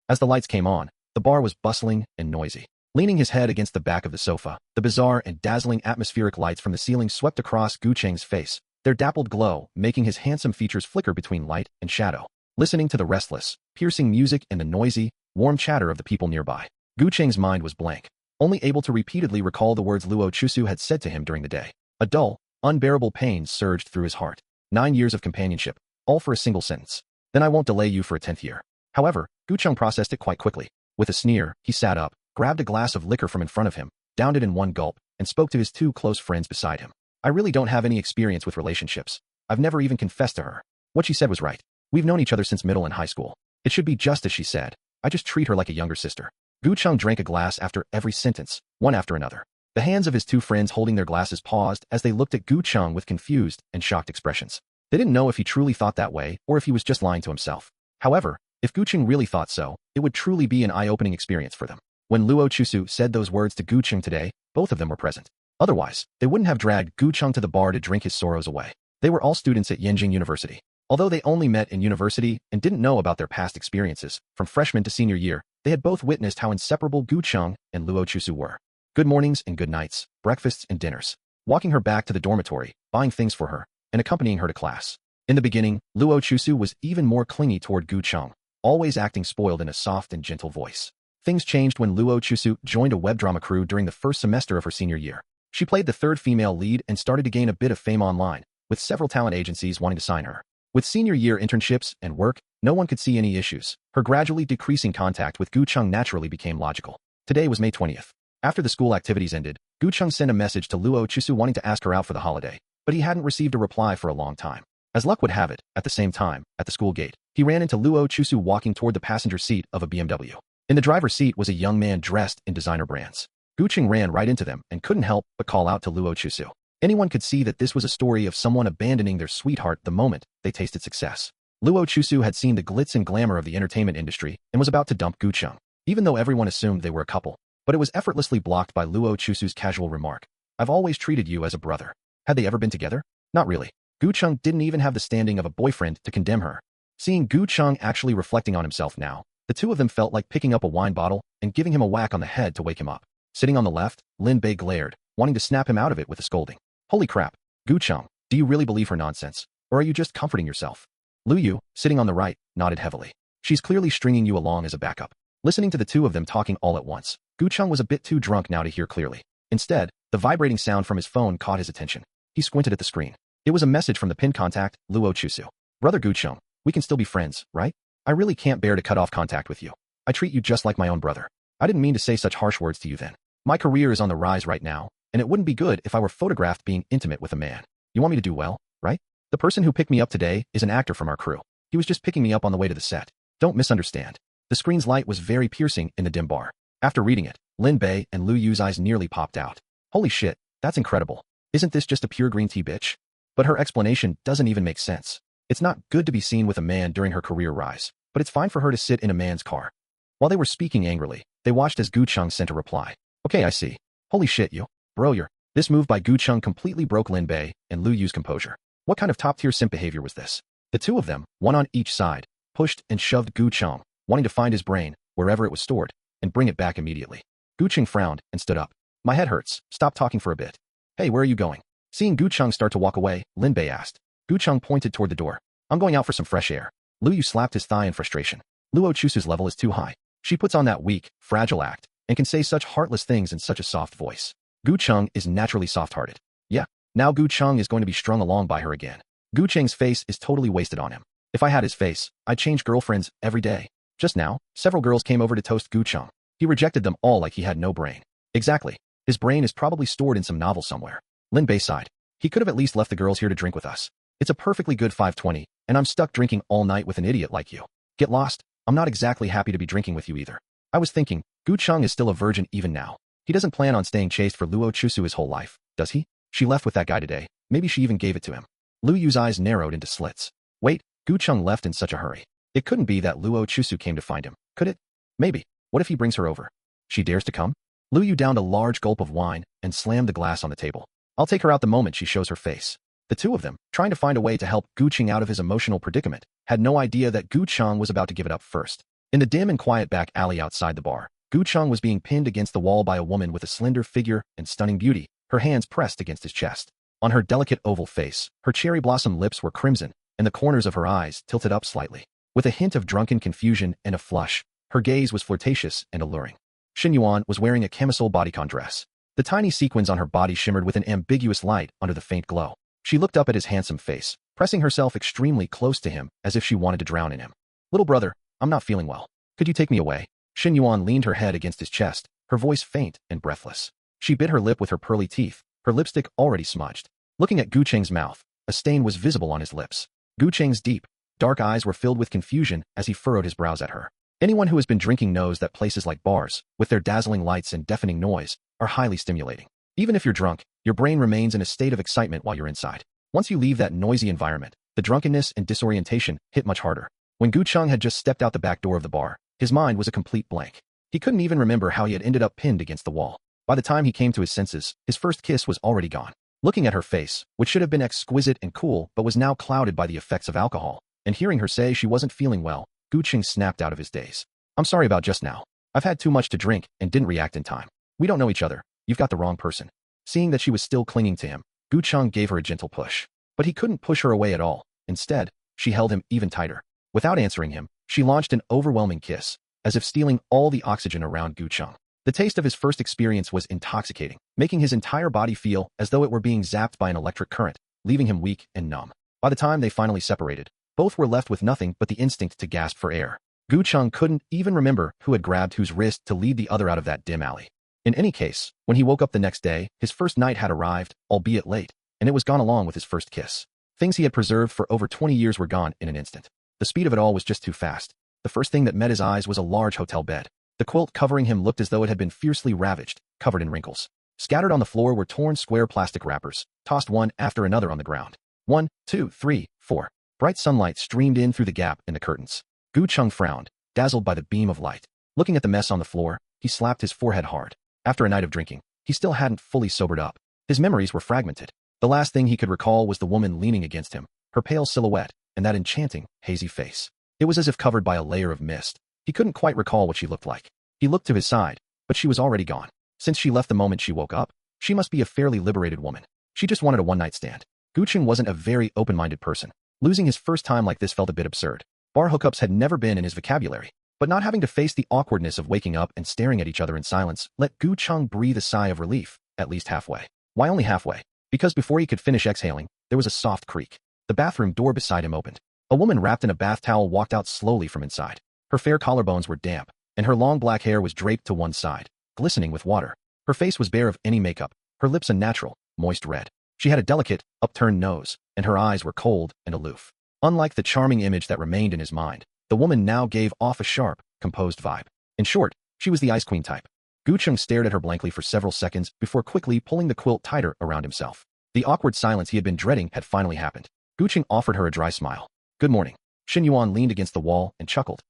As the lights came on, the bar was bustling and noisy. Leaning his head against the back of the sofa, the bizarre and dazzling atmospheric lights from the ceiling swept across Gu Cheng's face, their dappled glow making his handsome features flicker between light and shadow. Listening to the restless, piercing music and the noisy, warm chatter of the people nearby, Gu Cheng's mind was blank, only able to repeatedly recall the words Luo Chusu had said to him during the day. A dull, unbearable pain surged through his heart. 9 years of companionship, all for a single sentence. Then I won't delay you for a 10th year. However, Gu Cheng processed it quite quickly. With a sneer, he sat up, grabbed a glass of liquor from in front of him, downed it in one gulp, and spoke to his 2 close friends beside him. I really don't have any experience with relationships. I've never even confessed to her. What she said was right. We've known each other since middle and high school. It should be just as she said. I just treat her like a younger sister. Gu Cheng drank a glass after every sentence, one after another. The hands of his 2 friends holding their glasses paused as they looked at Gu Cheng with confused and shocked expressions. They didn't know if he truly thought that way or if he was just lying to himself. However, if Gu Cheng really thought so, it would truly be an eye-opening experience for them. When Luo Chusu said those words to Gu Cheng today, both of them were present. Otherwise, they wouldn't have dragged Gu Cheng to the bar to drink his sorrows away. They were all students at Yenjing University. Although they only met in university and didn't know about their past experiences, from freshman to senior year, they had both witnessed how inseparable Gu Cheng and Luo Chusu were. Good mornings and good nights, breakfasts and dinners, walking her back to the dormitory, buying things for her, and accompanying her to class. In the beginning, Luo Chusu was even more clingy toward Gu Cheng, always acting spoiled in a soft and gentle voice. Things changed when Luo Chusu joined a web drama crew during the first semester of her senior year. She played the 3rd female lead and started to gain a bit of fame online, with several talent agencies wanting to sign her. With senior year internships and work, no one could see any issues. Her gradually decreasing contact with Gu Cheng naturally became logical. Today was May 20th. After the school activities ended, Gu Cheng sent a message to Luo Chusu wanting to ask her out for the holiday, but he hadn't received a reply for a long time. As luck would have it, at the same time, at the school gate, he ran into Luo Chusu walking toward the passenger seat of a BMW. In the driver's seat was a young man dressed in designer brands. Gu Cheng ran right into them and couldn't help but call out to Luo Chusu. Anyone could see that this was a story of someone abandoning their sweetheart the moment they tasted success. Luo Chusu had seen the glitz and glamour of the entertainment industry and was about to dump Gu Cheng, even though everyone assumed they were a couple. But it was effortlessly blocked by Luo Chusu's casual remark. I've always treated you as a brother. Had they ever been together? Not really. Gu Cheng didn't even have the standing of a boyfriend to condemn her. Seeing Gu Cheng actually reflecting on himself now, the 2 of them felt like picking up a wine bottle and giving him a whack on the head to wake him up. Sitting on the left, Lin Bei glared, wanting to snap him out of it with a scolding. Holy crap, Gu Cheng, do you really believe her nonsense? Or are you just comforting yourself? Lu Yu, sitting on the right, nodded heavily. She's clearly stringing you along as a backup. Listening to the 2 of them talking all at once, Gu Cheng was a bit too drunk now to hear clearly. Instead, the vibrating sound from his phone caught his attention. He squinted at the screen. It was a message from the pinned contact, Luo Chusu. Brother Gu Cheng, we can still be friends, right? I really can't bear to cut off contact with you. I treat you just like my own brother. I didn't mean to say such harsh words to you then. My career is on the rise right now, and it wouldn't be good if I were photographed being intimate with a man. You want me to do well, right? The person who picked me up today is an actor from our crew. He was just picking me up on the way to the set. Don't misunderstand. The screen's light was very piercing in the dim bar. After reading it, Lin Bei and Lu Yu's eyes nearly popped out. Holy shit, that's incredible. Isn't this just a pure green tea bitch? But her explanation doesn't even make sense. It's not good to be seen with a man during her career rise, but it's fine for her to sit in a man's car. While they were speaking angrily, they watched as Gu Cheng sent a reply. Okay, I see. Holy shit, you. Bro, you're. This move by Gu Cheng completely broke Lin Bei and Lu Yu's composure. What kind of top-tier simp behavior was this? The 2 of them, one on each side, pushed and shoved Gu Cheng, wanting to find his brain, wherever it was stored, and bring it back immediately. Gu Cheng frowned and stood up. My head hurts. Stop talking for a bit. Hey, where are you going? Seeing Gu Cheng start to walk away, Lin Bei asked. Gu Cheng pointed toward the door. I'm going out for some fresh air. Lu Yu slapped his thigh in frustration. Luo Chusu's level is too high. She puts on that weak, fragile act, and can say such heartless things in such a soft voice. Gu Cheng is naturally soft-hearted. Yeah, now Gu Cheng is going to be strung along by her again. Gu Cheng's face is totally wasted on him. If I had his face, I'd change girlfriends every day. Just now, several girls came over to toast Gu Cheng. He rejected them all like he had no brain. Exactly. His brain is probably stored in some novel somewhere. Lin Bei sighed. He could have at least left the girls here to drink with us. It's a perfectly good 5:20, and I'm stuck drinking all night with an idiot like you. Get lost. I'm not exactly happy to be drinking with you either. I was thinking, Gu Cheng is still a virgin even now. He doesn't plan on staying chaste for Luo Chusu his whole life, does he? She left with that guy today. Maybe she even gave it to him. Lu Yu's eyes narrowed into slits. Wait, Gu Cheng left in such a hurry. It couldn't be that Luo Chusu came to find him, could it? Maybe. What if he brings her over? She dares to come? Lu Yu downed a large gulp of wine and slammed the glass on the table. I'll take her out the moment she shows her face. The 2 of them, trying to find a way to help Gu Cheng out of his emotional predicament, had no idea that Gu Cheng was about to give it up first. In the dim and quiet back alley outside the bar, Gu Cheng was being pinned against the wall by a woman with a slender figure and stunning beauty, her hands pressed against his chest. On her delicate oval face, her cherry blossom lips were crimson, and the corners of her eyes tilted up slightly. With a hint of drunken confusion and a flush, her gaze was flirtatious and alluring. Shen Yuan was wearing a camisole bodycon dress. The tiny sequins on her body shimmered with an ambiguous light under the faint glow. She looked up at his handsome face, pressing herself extremely close to him as if she wanted to drown in him. "Little brother, I'm not feeling well. Could you take me away?" Shen Yuan leaned her head against his chest, her voice faint and breathless. She bit her lip with her pearly teeth, her lipstick already smudged. Looking at Gu Cheng's mouth, a stain was visible on his lips. Gu Cheng's deep, dark eyes were filled with confusion as he furrowed his brows at her. Anyone who has been drinking knows that places like bars, with their dazzling lights and deafening noise, are highly stimulating. Even if you're drunk, your brain remains in a state of excitement while you're inside. Once you leave that noisy environment, the drunkenness and disorientation hit much harder. When Gu Cheng had just stepped out the back door of the bar, his mind was a complete blank. He couldn't even remember how he had ended up pinned against the wall. By the time he came to his senses, his first kiss was already gone. Looking at her face, which should have been exquisite and cool but was now clouded by the effects of alcohol, and hearing her say she wasn't feeling well, Gu Cheng snapped out of his daze. "I'm sorry about just now. I've had too much to drink and didn't react in time. We don't know each other. You've got the wrong person." Seeing that she was still clinging to him, Gu Cheng gave her a gentle push. But he couldn't push her away at all. Instead, she held him even tighter. Without answering him, she launched an overwhelming kiss, as if stealing all the oxygen around Gu Cheng. The taste of his first experience was intoxicating, making his entire body feel as though it were being zapped by an electric current, leaving him weak and numb. By the time they finally separated, both were left with nothing but the instinct to gasp for air. Gu Cheng couldn't even remember who had grabbed whose wrist to lead the other out of that dim alley. In any case, when he woke up the next day, his first night had arrived, albeit late, and it was gone along with his first kiss. Things he had preserved for over 20 years were gone in an instant. The speed of it all was just too fast. The first thing that met his eyes was a large hotel bed. The quilt covering him looked as though it had been fiercely ravaged, covered in wrinkles. Scattered on the floor were torn square plastic wrappers, tossed one after another on the ground. 1, 2, 3, 4. Bright sunlight streamed in through the gap in the curtains. Gu Cheng frowned, dazzled by the beam of light. Looking at the mess on the floor, he slapped his forehead hard. After a night of drinking, he still hadn't fully sobered up. His memories were fragmented. The last thing he could recall was the woman leaning against him, her pale silhouette, and that enchanting, hazy face. It was as if covered by a layer of mist. He couldn't quite recall what she looked like. He looked to his side, but she was already gone. Since she left the moment she woke up, she must be a fairly liberated woman. She just wanted a one-night stand. Gu Cheng wasn't a very open-minded person. Losing his first time like this felt a bit absurd. Bar hookups had never been in his vocabulary, but not having to face the awkwardness of waking up and staring at each other in silence let Gu Cheng breathe a sigh of relief, at least halfway. Why only halfway? Because before he could finish exhaling, there was a soft creak. The bathroom door beside him opened. A woman wrapped in a bath towel walked out slowly from inside. Her fair collarbones were damp, and her long black hair was draped to one side, glistening with water. Her face was bare of any makeup, her lips a natural, moist red. She had a delicate, upturned nose, and her eyes were cold and aloof. Unlike the charming image that remained in his mind, the woman now gave off a sharp, composed vibe. In short, she was the Ice Queen type. Gu Cheng stared at her blankly for several seconds before quickly pulling the quilt tighter around himself. The awkward silence he had been dreading had finally happened. Gu Cheng offered her a dry smile. "Good morning." Shen Yuan leaned against the wall and chuckled.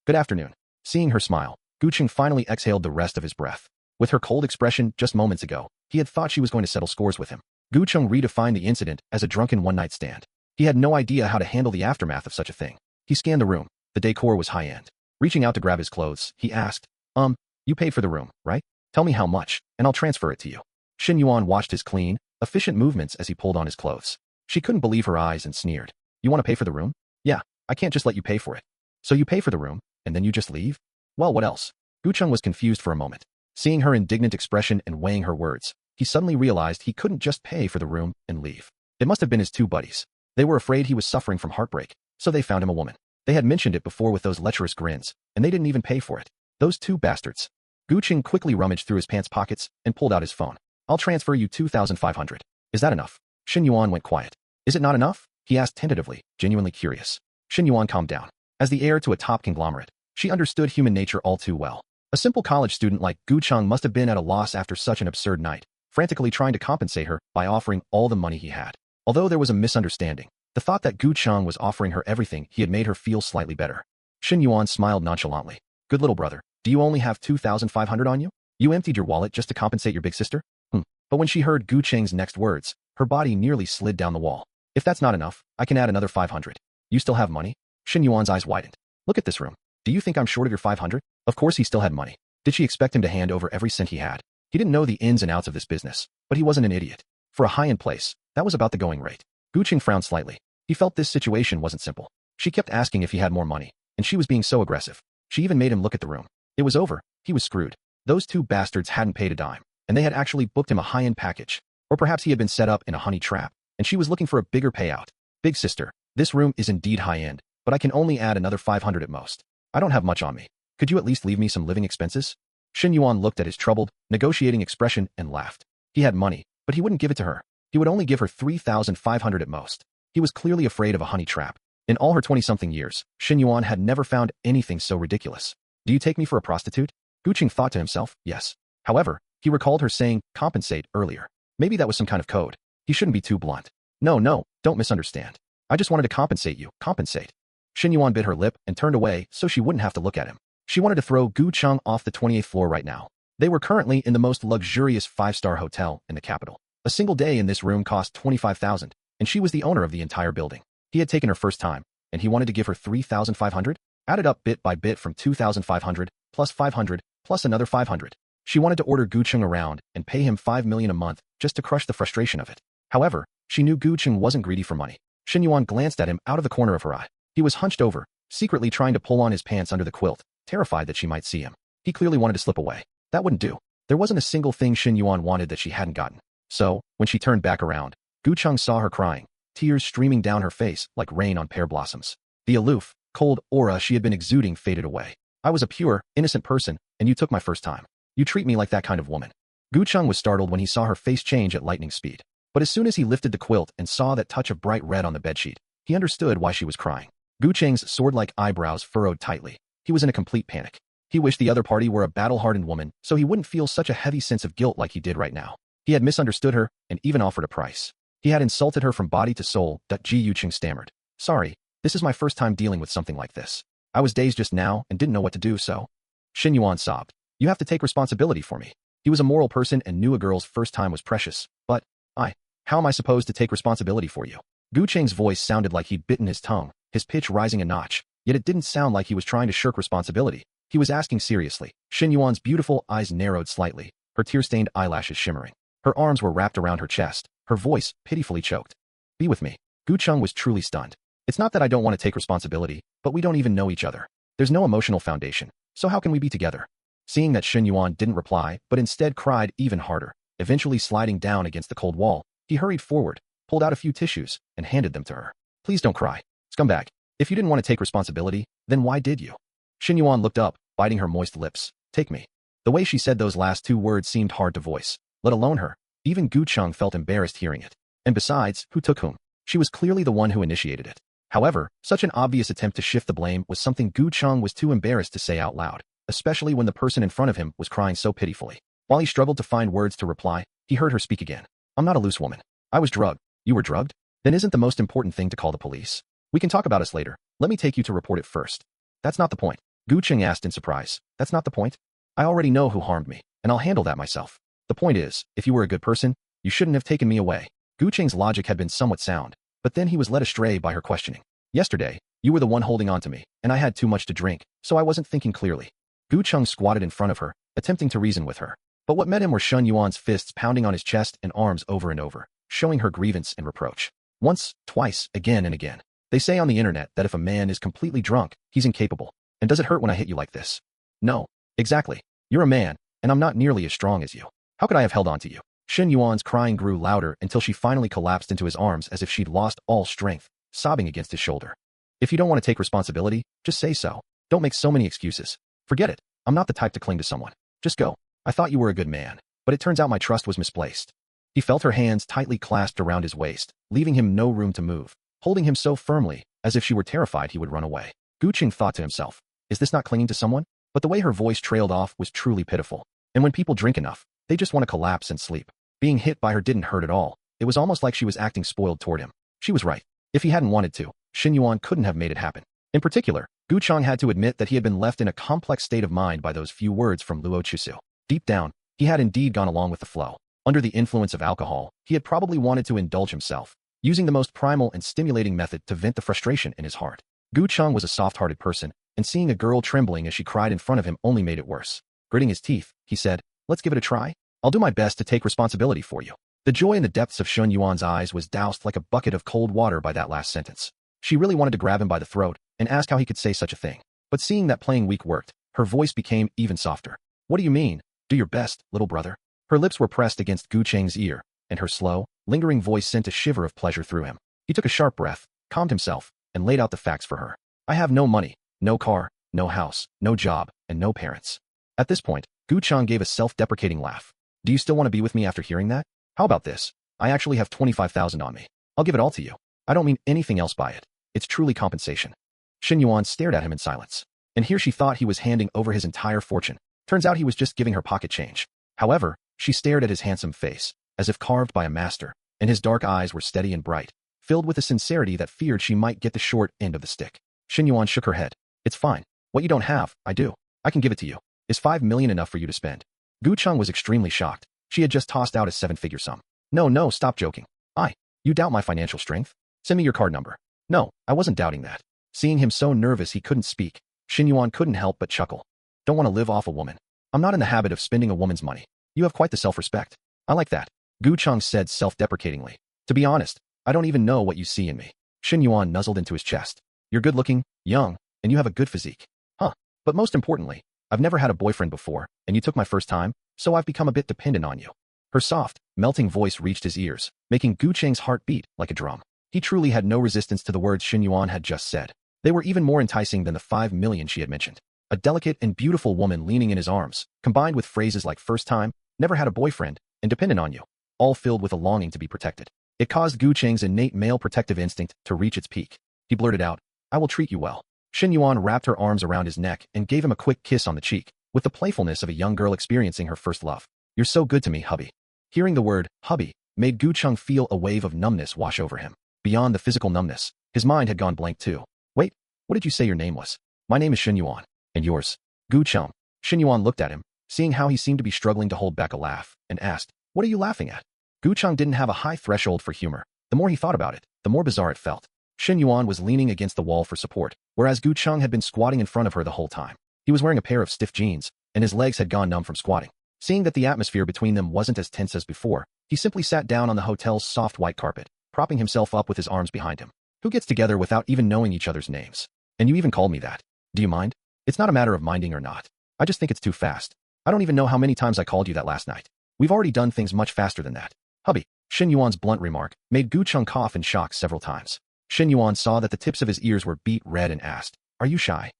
Good afternoon." Seeing her smile, Gu Cheng finally exhaled the rest of his breath. With her cold expression just moments ago, he had thought she was going to settle scores with him. Gu Cheng redefined the incident as a drunken one-night stand. He had no idea how to handle the aftermath of such a thing. He scanned the room. The decor was high-end. Reaching out to grab his clothes, he asked, You paid for the room, right? Tell me how much, and I'll transfer it to you." Shen Yuan watched his clean, efficient movements as he pulled on his clothes. She couldn't believe her eyes and sneered. "You want to pay for the room?" "Yeah, I can't just let you pay for it." "So you pay for the room, and then you just leave?" "Well, what else?" Gu Cheng was confused for a moment. Seeing her indignant expression and weighing her words, he suddenly realized he couldn't just pay for the room and leave. It must have been his two buddies. They were afraid he was suffering from heartbreak, so they found him a woman. They had mentioned it before with those lecherous grins, and they didn't even pay for it. Those two bastards. Gu Cheng quickly rummaged through his pants pockets and pulled out his phone. "I'll transfer you 2,500. Is that enough?" Shen Yuan went quiet. "Is it not enough?" he asked tentatively, genuinely curious. Shen Yuan calmed down. As the heir to a top conglomerate, she understood human nature all too well. A simple college student like Gu Cheng must have been at a loss after such an absurd night, frantically trying to compensate her by offering all the money he had. Although there was a misunderstanding, the thought that Gu Cheng was offering her everything he had made her feel slightly better. Shen Yuan smiled nonchalantly. "Good little brother, do you only have 2,500 on you? You emptied your wallet just to compensate your big sister?" But when she heard Gu Cheng's next words, her body nearly slid down the wall. "If that's not enough, I can add another 500. You still have money?" Shen Yuan's eyes widened. "Look at this room. Do you think I'm short of your 500? Of course he still had money. Did she expect him to hand over every cent he had? He didn't know the ins and outs of this business, but he wasn't an idiot. For a high-end place, that was about the going rate. Gu Cheng frowned slightly. He felt this situation wasn't simple. She kept asking if he had more money, and she was being so aggressive. She even made him look at the room. It was over. He was screwed. Those two bastards hadn't paid a dime, and they had actually booked him a high-end package. Or perhaps he had been set up in a honey trap, and she was looking for a bigger payout. Big sister, this room is indeed high-end, but I can only add another 500 at most. I don't have much on me. Could you at least leave me some living expenses? Shen Yuan looked at his troubled, negotiating expression and laughed. He had money, but he wouldn't give it to her. He would only give her 3,500 at most. He was clearly afraid of a honey trap. In all her 20-something years, Shen Yuan had never found anything so ridiculous. Do you take me for a prostitute? Gu Cheng thought to himself, yes. However, he recalled her saying, compensate, earlier. Maybe that was some kind of code. He shouldn't be too blunt. No, don't misunderstand. I just wanted to compensate you, compensate. Shen Yuan bit her lip and turned away so she wouldn't have to look at him. She wanted to throw Gu Cheng off the 28th floor right now. They were currently in the most luxurious 5-star hotel in the capital. A single day in this room cost 25,000, and she was the owner of the entire building. He had taken her first time, and he wanted to give her 3,500, added up bit by bit from 2,500, plus 500, plus another 500. She wanted to order Gu Cheng around and pay him 5 million a month just to crush the frustration of it. However, she knew Gu Cheng wasn't greedy for money. Shen Yuan glanced at him out of the corner of her eye. He was hunched over, secretly trying to pull on his pants under the quilt, terrified that she might see him. He clearly wanted to slip away. That wouldn't do. There wasn't a single thing Shen Yuan wanted that she hadn't gotten. So, when she turned back around, Gu Cheng saw her crying, tears streaming down her face like rain on pear blossoms. The aloof, cold aura she had been exuding faded away. I was a pure, innocent person, and you took my first time. You treat me like that kind of woman. Gu Cheng was startled when he saw her face change at lightning speed. But as soon as he lifted the quilt and saw that touch of bright red on the bedsheet, he understood why she was crying. Gu Cheng's sword-like eyebrows furrowed tightly. He was in a complete panic. He wished the other party were a battle-hardened woman so he wouldn't feel such a heavy sense of guilt like he did right now. He had misunderstood her and even offered a price. He had insulted her from body to soul. Gu Cheng stammered. Sorry, this is my first time dealing with something like this. I was dazed just now and didn't know what to do, so. Shen Yuan sobbed. You have to take responsibility for me. He was a moral person and knew a girl's first time was precious, but, how am I supposed to take responsibility for you? Gu Cheng's voice sounded like he'd bitten his tongue, his pitch rising a notch, yet it didn't sound like he was trying to shirk responsibility. He was asking seriously. Shen Yuan's beautiful eyes narrowed slightly, her tear-stained eyelashes shimmering. Her arms were wrapped around her chest, her voice pitifully choked. Be with me. Gu Cheng was truly stunned. It's not that I don't want to take responsibility, but we don't even know each other. There's no emotional foundation, so how can we be together? Seeing that Shen Yuan didn't reply, but instead cried even harder, eventually sliding down against the cold wall, he hurried forward, pulled out a few tissues, and handed them to her. Please don't cry. Scumbag. If you didn't want to take responsibility, then why did you? Shen Yuan looked up, biting her moist lips. Take me. The way she said those last two words seemed hard to voice, let alone her. Even Gu Cheng felt embarrassed hearing it. And besides, who took whom? She was clearly the one who initiated it. However, such an obvious attempt to shift the blame was something Gu Cheng was too embarrassed to say out loud, especially when the person in front of him was crying so pitifully. While he struggled to find words to reply, he heard her speak again. I'm not a loose woman. I was drugged. You were drugged? Then isn't the most important thing to call the police? We can talk about us later. Let me take you to report it first. That's not the point. Gu Cheng asked in surprise. That's not the point? I already know who harmed me, and I'll handle that myself. The point is, if you were a good person, you shouldn't have taken me away. Gu Cheng's logic had been somewhat sound, but then he was led astray by her questioning. Yesterday, you were the one holding on to me, and I had too much to drink, so I wasn't thinking clearly. Gu Cheng squatted in front of her, attempting to reason with her. But what met him were Shen Yuan's fists pounding on his chest and arms over and over, showing her grievance and reproach. Once, twice, again and again. They say on the internet that if a man is completely drunk, he's incapable. And does it hurt when I hit you like this? No. Exactly. You're a man, and I'm not nearly as strong as you. How could I have held on to you? Shen Yuan's crying grew louder until she finally collapsed into his arms as if she'd lost all strength, sobbing against his shoulder. If you don't want to take responsibility, just say so. Don't make so many excuses. Forget it. I'm not the type to cling to someone. Just go. I thought you were a good man, but it turns out my trust was misplaced. He felt her hands tightly clasped around his waist, leaving him no room to move, holding him so firmly, as if she were terrified he would run away. Gu Cheng thought to himself, is this not clinging to someone? But the way her voice trailed off was truly pitiful. And when people drink enough, they just want to collapse and sleep. Being hit by her didn't hurt at all. It was almost like she was acting spoiled toward him. She was right. If he hadn't wanted to, Shen Yuan couldn't have made it happen. In particular, Gu Cheng had to admit that he had been left in a complex state of mind by those few words from Luo Chusu. Deep down, he had indeed gone along with the flow. Under the influence of alcohol, he had probably wanted to indulge himself, using the most primal and stimulating method to vent the frustration in his heart. Gu Cheng was a soft-hearted person, and seeing a girl trembling as she cried in front of him only made it worse. Gritting his teeth, he said, "Let's give it a try. I'll do my best to take responsibility for you." The joy in the depths of Shen Yuan's eyes was doused like a bucket of cold water by that last sentence. She really wanted to grab him by the throat and ask how he could say such a thing. But seeing that playing weak worked, her voice became even softer. "What do you mean? Do your best, little brother." Her lips were pressed against Gu Cheng's ear, and her slow, lingering voice sent a shiver of pleasure through him. He took a sharp breath, calmed himself, and laid out the facts for her. "I have no money, no car, no house, no job, and no parents." At this point, Gu Cheng gave a self-deprecating laugh. "Do you still want to be with me after hearing that? How about this? I actually have 25,000 on me. I'll give it all to you. I don't mean anything else by it. It's truly compensation." Shen Yuan stared at him in silence. And here she thought he was handing over his entire fortune. Turns out he was just giving her pocket change. However, she stared at his handsome face, as if carved by a master, and his dark eyes were steady and bright, filled with a sincerity that feared she might get the short end of the stick. Shen Yuan shook her head. "It's fine. What you don't have, I do. I can give it to you. Is 5 million enough for you to spend?" Gu Cheng was extremely shocked. She had just tossed out a 7-figure sum. No, stop joking. You doubt my financial strength? Send me your card number." "No, I wasn't doubting that." Seeing him so nervous he couldn't speak, Shen Yuan couldn't help but chuckle. "Don't want to live off a woman. I'm not in the habit of spending a woman's money. You have quite the self-respect. I like that," Gu Cheng said self-deprecatingly. "To be honest, I don't even know what you see in me." Shen Yuan nuzzled into his chest. "You're good-looking, young, and you have a good physique. Huh. But most importantly, I've never had a boyfriend before, and you took my first time, so I've become a bit dependent on you." Her soft, melting voice reached his ears, making Gu Cheng's heart beat like a drum. He truly had no resistance to the words Shen Yuan had just said. They were even more enticing than the 5 million she had mentioned. A delicate and beautiful woman leaning in his arms, combined with phrases like first time, never had a boyfriend, and dependent on you, all filled with a longing to be protected. It caused Gu Cheng's innate male protective instinct to reach its peak. He blurted out, "I will treat you well." Shen Yuan wrapped her arms around his neck and gave him a quick kiss on the cheek, with the playfulness of a young girl experiencing her first love. "You're so good to me, hubby." Hearing the word, hubby, made Gu Cheng feel a wave of numbness wash over him. Beyond the physical numbness, his mind had gone blank too. "Wait, what did you say your name was?" "My name is Shen Yuan. And yours?" "Gu Cheng." Shen Yuan looked at him, seeing how he seemed to be struggling to hold back a laugh, and asked, "What are you laughing at?" Gu Cheng didn't have a high threshold for humor. The more he thought about it, the more bizarre it felt. Shen Yuan was leaning against the wall for support, whereas Gu Cheng had been squatting in front of her the whole time. He was wearing a pair of stiff jeans, and his legs had gone numb from squatting. Seeing that the atmosphere between them wasn't as tense as before, he simply sat down on the hotel's soft white carpet, propping himself up with his arms behind him. "Who gets together without even knowing each other's names? And you even called me that. Do you mind?" "It's not a matter of minding or not. I just think it's too fast. I don't even know how many times I called you that last night. We've already done things much faster than that." "Hubby." Shen Yuan's blunt remark made Gu Cheng cough in shock several times. Shen Yuan saw that the tips of his ears were beet red and asked, "Are you shy?"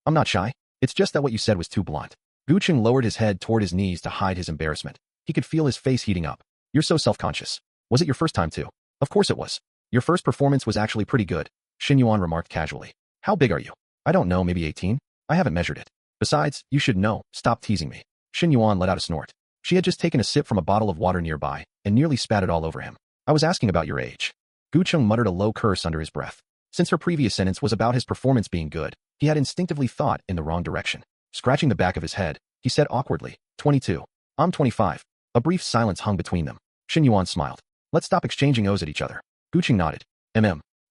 "I'm not shy. It's just that what you said was too blunt." Gu Cheng lowered his head toward his knees to hide his embarrassment. He could feel his face heating up. "You're so self-conscious. Was it your first time too?" "Of course it was. Your first performance was actually pretty good," Shen Yuan remarked casually. "How big are you?" "I don't know, maybe 18? I haven't measured it. Besides, you should know, stop teasing me." Shen Yuan let out a snort. She had just taken a sip from a bottle of water nearby and nearly spat it all over him. "I was asking about your age." Gu Cheng muttered a low curse under his breath. Since her previous sentence was about his performance being good, he had instinctively thought in the wrong direction. Scratching the back of his head, he said awkwardly, 22. "I'm 25. A brief silence hung between them. Shen Yuan smiled. "Let's stop exchanging O's at each other." Gu Cheng nodded.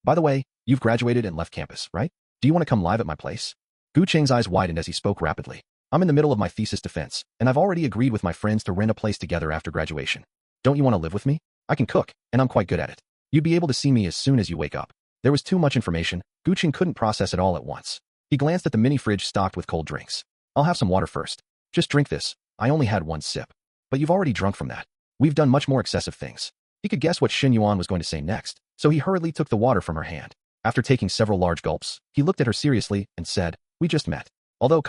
By the way, you've graduated and left campus, right? Do you want to come live at my place?" Gu Cheng's eyes widened as he spoke rapidly. "I'm in the middle of my thesis defense, and I've already agreed with my friends to rent a place together after graduation. Don't you want to live with me? I can cook, and I'm quite good at it. You'd be able to see me as soon as you wake up." There was too much information. Gu Cheng couldn't process it all at once. He glanced at the mini fridge stocked with cold drinks. "I'll have some water first. Just drink this. I only had one sip." "But you've already drunk from that. We've done much more excessive things." He could guess what Shen Yuan was going to say next, so he hurriedly took the water from her hand. After taking several large gulps, he looked at her seriously and said, "We just met. Although,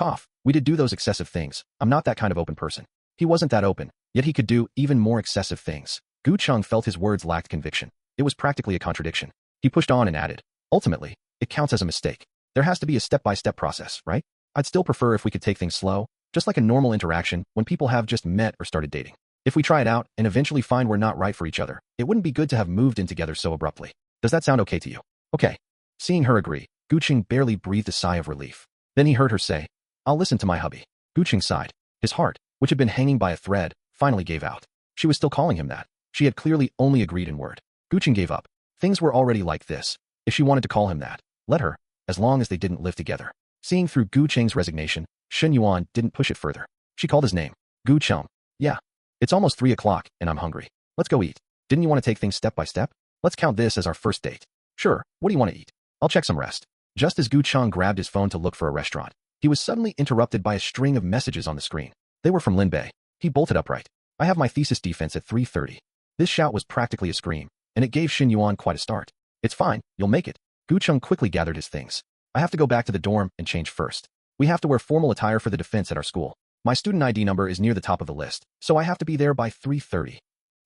we did do those excessive things. I'm not that kind of open person." He wasn't that open, yet he could do even more excessive things. Gu Cheng felt his words lacked conviction. It was practically a contradiction. He pushed on and added, "Ultimately, it counts as a mistake. There has to be a step-by-step process, right? I'd still prefer if we could take things slow, just like a normal interaction when people have just met or started dating. If we try it out and eventually find we're not right for each other, it wouldn't be good to have moved in together so abruptly. Does that sound okay to you?" "Okay." Seeing her agree, Gu Cheng barely breathed a sigh of relief. Then he heard her say, "I'll listen to my hubby." Gu Cheng sighed. His heart, which had been hanging by a thread, finally gave out. She was still calling him that. She had clearly only agreed in word. Gu Cheng gave up. Things were already like this. If she wanted to call him that, let her, as long as they didn't live together. Seeing through Gu Cheng's resignation, Shen Yuan didn't push it further. She called his name. Gu Cheng. Yeah. It's almost 3 o'clock, and I'm hungry. Let's go eat. Didn't you want to take things step by step? Let's count this as our first date. Sure, what do you want to eat? I'll check some rest. Just as Gu Cheng grabbed his phone to look for a restaurant, he was suddenly interrupted by a string of messages on the screen. They were from Lin Bei. He bolted upright. I have my thesis defense at 3:30. This shout was practically a scream, and it gave Shen Yuan quite a start. It's fine, you'll make it. Gu Cheng quickly gathered his things. I have to go back to the dorm and change first. We have to wear formal attire for the defense at our school. My student ID number is near the top of the list, so I have to be there by 3:30.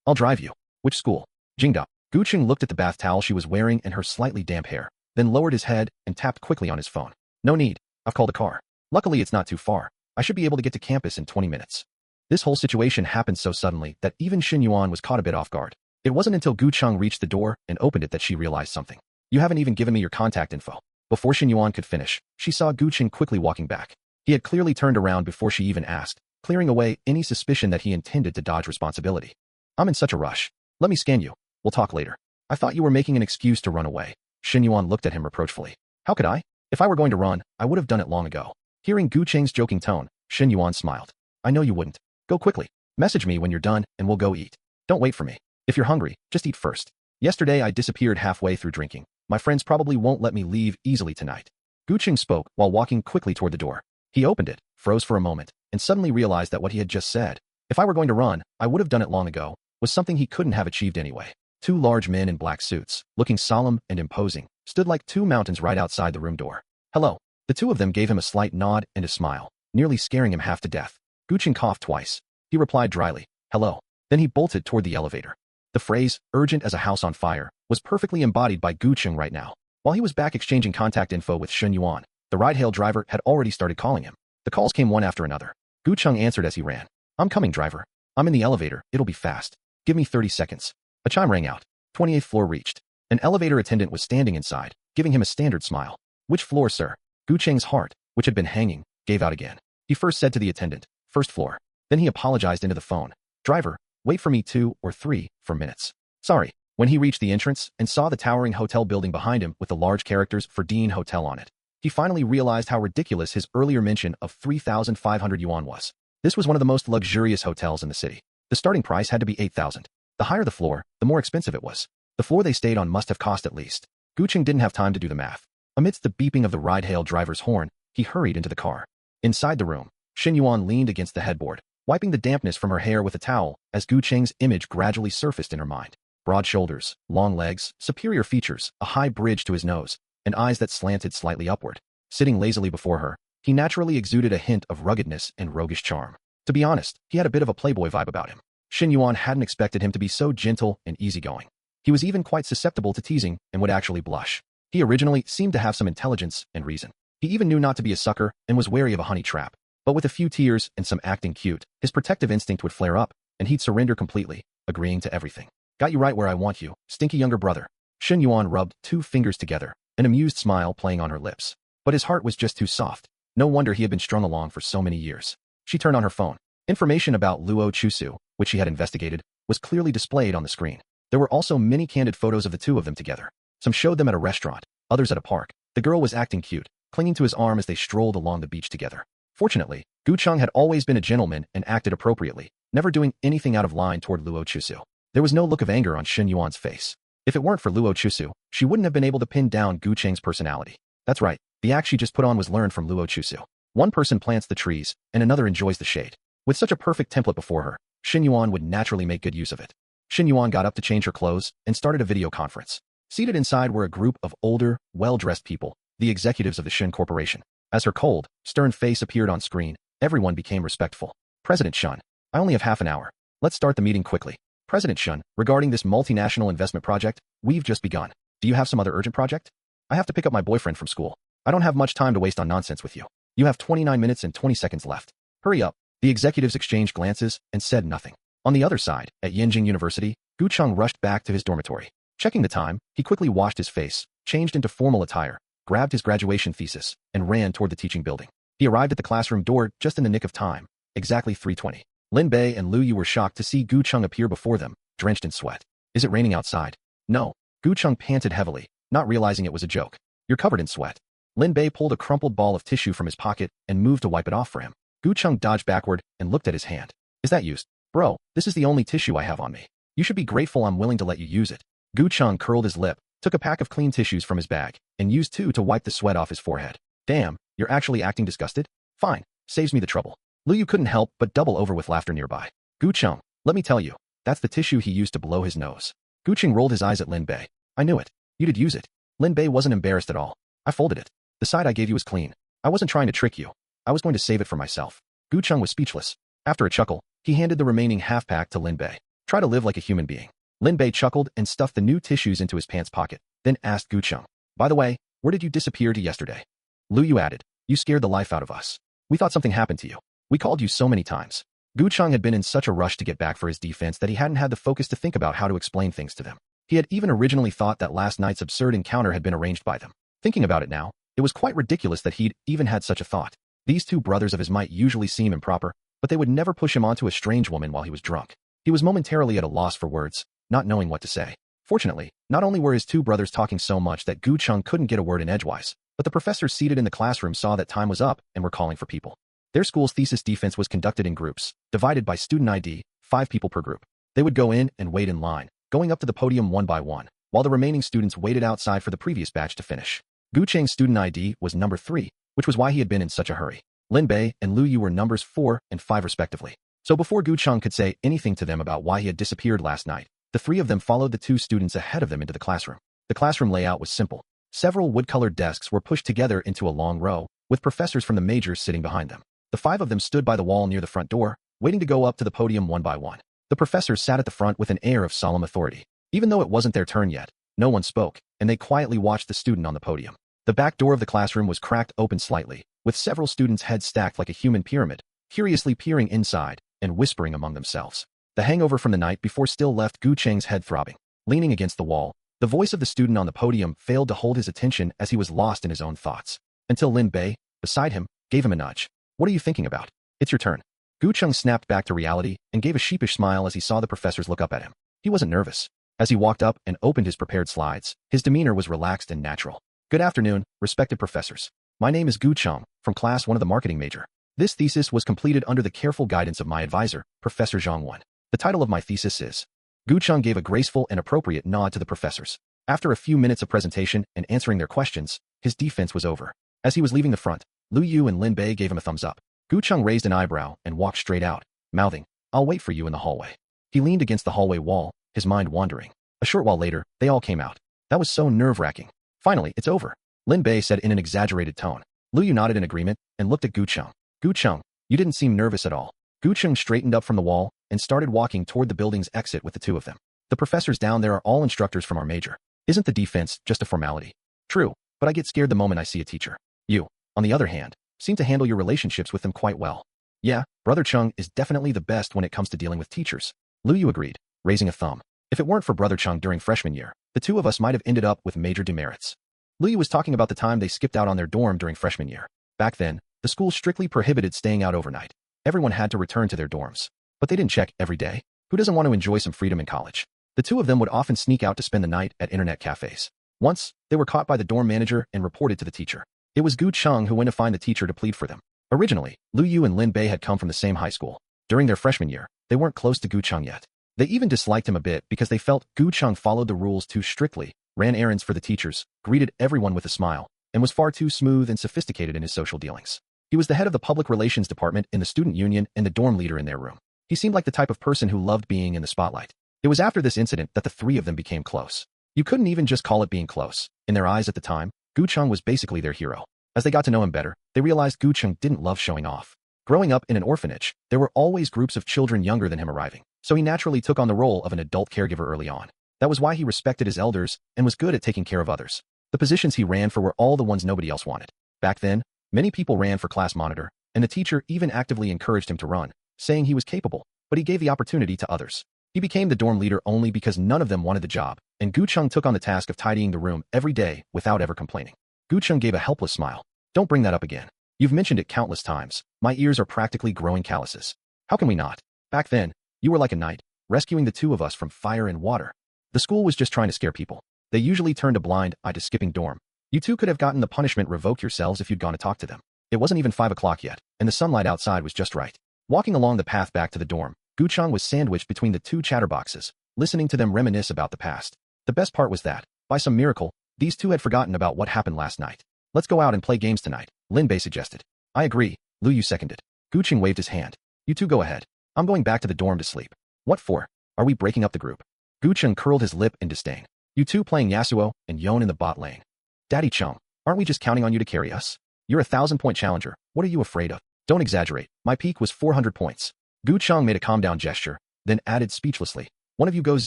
I'll drive you. Which school? Jingda. Gu Cheng looked at the bath towel she was wearing and her slightly damp hair, then lowered his head and tapped quickly on his phone. No need. I've called a car. Luckily, it's not too far. I should be able to get to campus in 20 minutes. This whole situation happened so suddenly that even Shen Yuan was caught a bit off guard. It wasn't until Gu Cheng reached the door and opened it that she realized something. You haven't even given me your contact info. Before Shen Yuan could finish, she saw Gu Cheng quickly walking back. He had clearly turned around before she even asked, clearing away any suspicion that he intended to dodge responsibility. I'm in such a rush. Let me scan you. We'll talk later. I thought you were making an excuse to run away. Shen Yuan looked at him reproachfully. How could I? If I were going to run, I would have done it long ago. Hearing Gu Cheng's joking tone, Shen Yuan smiled. I know you wouldn't. Go quickly. Message me when you're done and we'll go eat. Don't wait for me. If you're hungry, just eat first. Yesterday I disappeared halfway through drinking. My friends probably won't let me leave easily tonight. Gu Cheng spoke while walking quickly toward the door. He opened it, froze for a moment, and suddenly realized that what he had just said, if I were going to run, I would have done it long ago, was something he couldn't have achieved anyway. 2 large men in black suits, looking solemn and imposing, stood like 2 mountains right outside the room door. Hello. The 2 of them gave him a slight nod and a smile, nearly scaring him half to death. Gu Cheng coughed twice. He replied dryly, hello. Then he bolted toward the elevator. The phrase, urgent as a house on fire, was perfectly embodied by Gu Cheng right now. While he was back exchanging contact info with Shen Yuan, the ride-hail driver had already started calling him. The calls came one after another. Gu Cheng answered as he ran. I'm coming, driver. I'm in the elevator. It'll be fast. Give me 30 seconds. A chime rang out. 28th floor reached. An elevator attendant was standing inside, giving him a standard smile. Which floor, sir? Gu Cheng's heart, which had been hanging, gave out again. He first said to the attendant, first floor. Then he apologized into the phone. Driver, wait for me 2 or 3 for minutes. Sorry. When he reached the entrance and saw the towering hotel building behind him with the large characters for Dean Hotel on it, he finally realized how ridiculous his earlier mention of 3,500 yuan was. This was one of the most luxurious hotels in the city. The starting price had to be 8,000. The higher the floor, the more expensive it was. The floor they stayed on must have cost at least. Gu Cheng didn't have time to do the math. Amidst the beeping of the ride-hail driver's horn, he hurried into the car. Inside the room, Shen Yuan leaned against the headboard, wiping the dampness from her hair with a towel as Gu Cheng's image gradually surfaced in her mind. Broad shoulders, long legs, superior features, a high bridge to his nose, and eyes that slanted slightly upward. Sitting lazily before her, he naturally exuded a hint of ruggedness and roguish charm. To be honest, he had a bit of a playboy vibe about him. Shen Yuan hadn't expected him to be so gentle and easygoing. He was even quite susceptible to teasing and would actually blush. He originally seemed to have some intelligence and reason. He even knew not to be a sucker and was wary of a honey trap. But with a few tears and some acting cute, his protective instinct would flare up, and he'd surrender completely, agreeing to everything. Got you right where I want you, stinky younger brother. Shen Yuan rubbed 2 fingers together, an amused smile playing on her lips. But his heart was just too soft. No wonder he had been strung along for so many years. She turned on her phone. Information about Luo Chusu, which she had investigated, was clearly displayed on the screen. There were also many candid photos of the 2 of them together. Some showed them at a restaurant, others at a park. The girl was acting cute, clinging to his arm as they strolled along the beach together. Fortunately, Gu Cheng had always been a gentleman and acted appropriately, never doing anything out of line toward Luo Chusu. There was no look of anger on Shen Yuan's face. If it weren't for Luo Chusu, she wouldn't have been able to pin down Gu Cheng's personality. That's right, the act she just put on was learned from Luo Chusu. One person plants the trees, and another enjoys the shade. With such a perfect template before her, Shen Yuan would naturally make good use of it. Shen Yuan got up to change her clothes and started a video conference. Seated inside were a group of older, well-dressed people, the executives of the Shen Corporation. As her cold, stern face appeared on screen, everyone became respectful. President Shen, I only have half an hour. Let's start the meeting quickly. President Shen, regarding this multinational investment project, we've just begun. Do you have some other urgent project? I have to pick up my boyfriend from school. I don't have much time to waste on nonsense with you. You have 29 minutes and 20 seconds left. Hurry up. The executives exchanged glances and said nothing. On the other side, at Yenjing University, Gu Cheng rushed back to his dormitory. Checking the time, he quickly washed his face, changed into formal attire, grabbed his graduation thesis, and ran toward the teaching building. He arrived at the classroom door just in the nick of time, exactly 3:20. Lin Bei and Lu Yu were shocked to see Gu Cheng appear before them, drenched in sweat. Is it raining outside? No. Gu Cheng panted heavily, not realizing it was a joke. You're covered in sweat. Lin Bei pulled a crumpled ball of tissue from his pocket and moved to wipe it off for him. Gu Cheng dodged backward and looked at his hand. Is that used? Bro, this is the only tissue I have on me. You should be grateful I'm willing to let you use it. Gu Cheng curled his lip, took a pack of clean tissues from his bag, and used two to wipe the sweat off his forehead. Damn, you're actually acting disgusted? Fine, saves me the trouble. Liu couldn't help but double over with laughter nearby. Gu Cheng, let me tell you, that's the tissue he used to blow his nose. Gu Cheng rolled his eyes at Lin Bei. I knew it. You did use it. Lin Bei wasn't embarrassed at all. I folded it. The side I gave you was clean. I wasn't trying to trick you. I was going to save it for myself. Gu Cheng was speechless. After a chuckle, he handed the remaining half-pack to Lin Bei. Try to live like a human being. Lin Bei chuckled and stuffed the new tissues into his pants pocket, then asked Gu Cheng. By the way, where did you disappear to yesterday? Liu added. You scared the life out of us. We thought something happened to you. We called you so many times. Gu Cheng had been in such a rush to get back for his defense that he hadn't had the focus to think about how to explain things to them. He had even originally thought that last night's absurd encounter had been arranged by them. Thinking about it now, it was quite ridiculous that he'd even had such a thought. These two brothers of his might usually seem improper, but they would never push him onto a strange woman while he was drunk. He was momentarily at a loss for words, not knowing what to say. Fortunately, not only were his two brothers talking so much that Gu Cheng couldn't get a word in edgewise, but the professors seated in the classroom saw that time was up and were calling for people. Their school's thesis defense was conducted in groups, divided by student ID, 5 people per group. They would go in and wait in line, going up to the podium one by one, while the remaining students waited outside for the previous batch to finish. Gu Cheng's student ID was number 3, which was why he had been in such a hurry. Lin Bei and Liu were numbers 4 and 5 respectively. So before Gu Cheng could say anything to them about why he had disappeared last night, the 3 of them followed the 2 students ahead of them into the classroom. The classroom layout was simple. Several wood-colored desks were pushed together into a long row, with professors from the majors sitting behind them. The 5 of them stood by the wall near the front door, waiting to go up to the podium one by one. The professors sat at the front with an air of solemn authority. Even though it wasn't their turn yet, no one spoke, and they quietly watched the student on the podium. The back door of the classroom was cracked open slightly, with several students' heads stacked like a human pyramid, curiously peering inside and whispering among themselves. The hangover from the night before still left Gu Cheng's head throbbing. Leaning against the wall, the voice of the student on the podium failed to hold his attention as he was lost in his own thoughts. Until Lin Bei, beside him, gave him a nudge. What are you thinking about? It's your turn. Gu Cheng snapped back to reality and gave a sheepish smile as he saw the professors look up at him. He wasn't nervous. As he walked up and opened his prepared slides, his demeanor was relaxed and natural. Good afternoon, respected professors. My name is Gu Cheng, from class 1 of the marketing major. This thesis was completed under the careful guidance of my advisor, Professor Zhang Wan. The title of my thesis is... Gu Cheng gave a graceful and appropriate nod to the professors. After a few minutes of presentation and answering their questions, his defense was over. As he was leaving the front, Liu and Lin Bei gave him a thumbs up. Gu Cheng raised an eyebrow and walked straight out, mouthing, I'll wait for you in the hallway. He leaned against the hallway wall, his mind wandering. A short while later, they all came out. That was so nerve-wracking. Finally, it's over, Lin Bei said in an exaggerated tone. Liu nodded in agreement and looked at Gu Cheng. Gu Cheng, you didn't seem nervous at all. Gu Cheng straightened up from the wall and started walking toward the building's exit with the 2 of them. The professors down there are all instructors from our major. Isn't the defense just a formality? True, but I get scared the moment I see a teacher. You, on the other hand, seem to handle your relationships with them quite well. Yeah, Brother Cheng is definitely the best when it comes to dealing with teachers. Liu agreed, raising a thumb. If it weren't for Brother Cheng during freshman year, the 2 of us might have ended up with major demerits. Liu was talking about the time they skipped out on their dorm during freshman year. Back then, the school strictly prohibited staying out overnight. Everyone had to return to their dorms. But they didn't check every day. Who doesn't want to enjoy some freedom in college? The 2 of them would often sneak out to spend the night at internet cafes. Once, they were caught by the dorm manager and reported to the teacher. It was Gu Cheng who went to find the teacher to plead for them. Originally, Liu and Lin Bei had come from the same high school. During their freshman year, they weren't close to Gu Cheng yet. They even disliked him a bit because they felt Gu Cheng followed the rules too strictly, ran errands for the teachers, greeted everyone with a smile, and was far too smooth and sophisticated in his social dealings. He was the head of the public relations department in the student union and the dorm leader in their room. He seemed like the type of person who loved being in the spotlight. It was after this incident that the 3 of them became close. You couldn't even just call it being close. In their eyes at the time, Gu Cheng was basically their hero. As they got to know him better, they realized Gu Cheng didn't love showing off. Growing up in an orphanage, there were always groups of children younger than him arriving, so he naturally took on the role of an adult caregiver early on. That was why he respected his elders and was good at taking care of others. The positions he ran for were all the ones nobody else wanted. Back then, many people ran for class monitor, and the teacher even actively encouraged him to run, saying he was capable, but he gave the opportunity to others. He became the dorm leader only because none of them wanted the job, and Gu Cheng took on the task of tidying the room every day without ever complaining. Gu Cheng gave a helpless smile. Don't bring that up again. You've mentioned it countless times. My ears are practically growing calluses. How can we not? Back then, you were like a knight, rescuing the 2 of us from fire and water. The school was just trying to scare people. They usually turned a blind eye to skipping dorm. You two could have gotten the punishment revoked yourselves if you'd gone to talk to them. It wasn't even 5 o'clock yet, and the sunlight outside was just right. Walking along the path back to the dorm, Gu Cheng was sandwiched between the two chatterboxes, listening to them reminisce about the past. The best part was that, by some miracle, these two had forgotten about what happened last night. Let's go out and play games tonight, Lin Bei suggested. I agree, Luo Yu seconded. Gu Cheng waved his hand. You two go ahead. I'm going back to the dorm to sleep. What for? Are we breaking up the group? Gu Cheng curled his lip in disdain. You two playing Yasuo and Yon in the bot lane. Daddy Cheng, aren't we just counting on you to carry us? You're a 1,000-point challenger. What are you afraid of? Don't exaggerate. My peak was 400 points. Gu Cheng made a calm-down gesture, then added speechlessly. One of you goes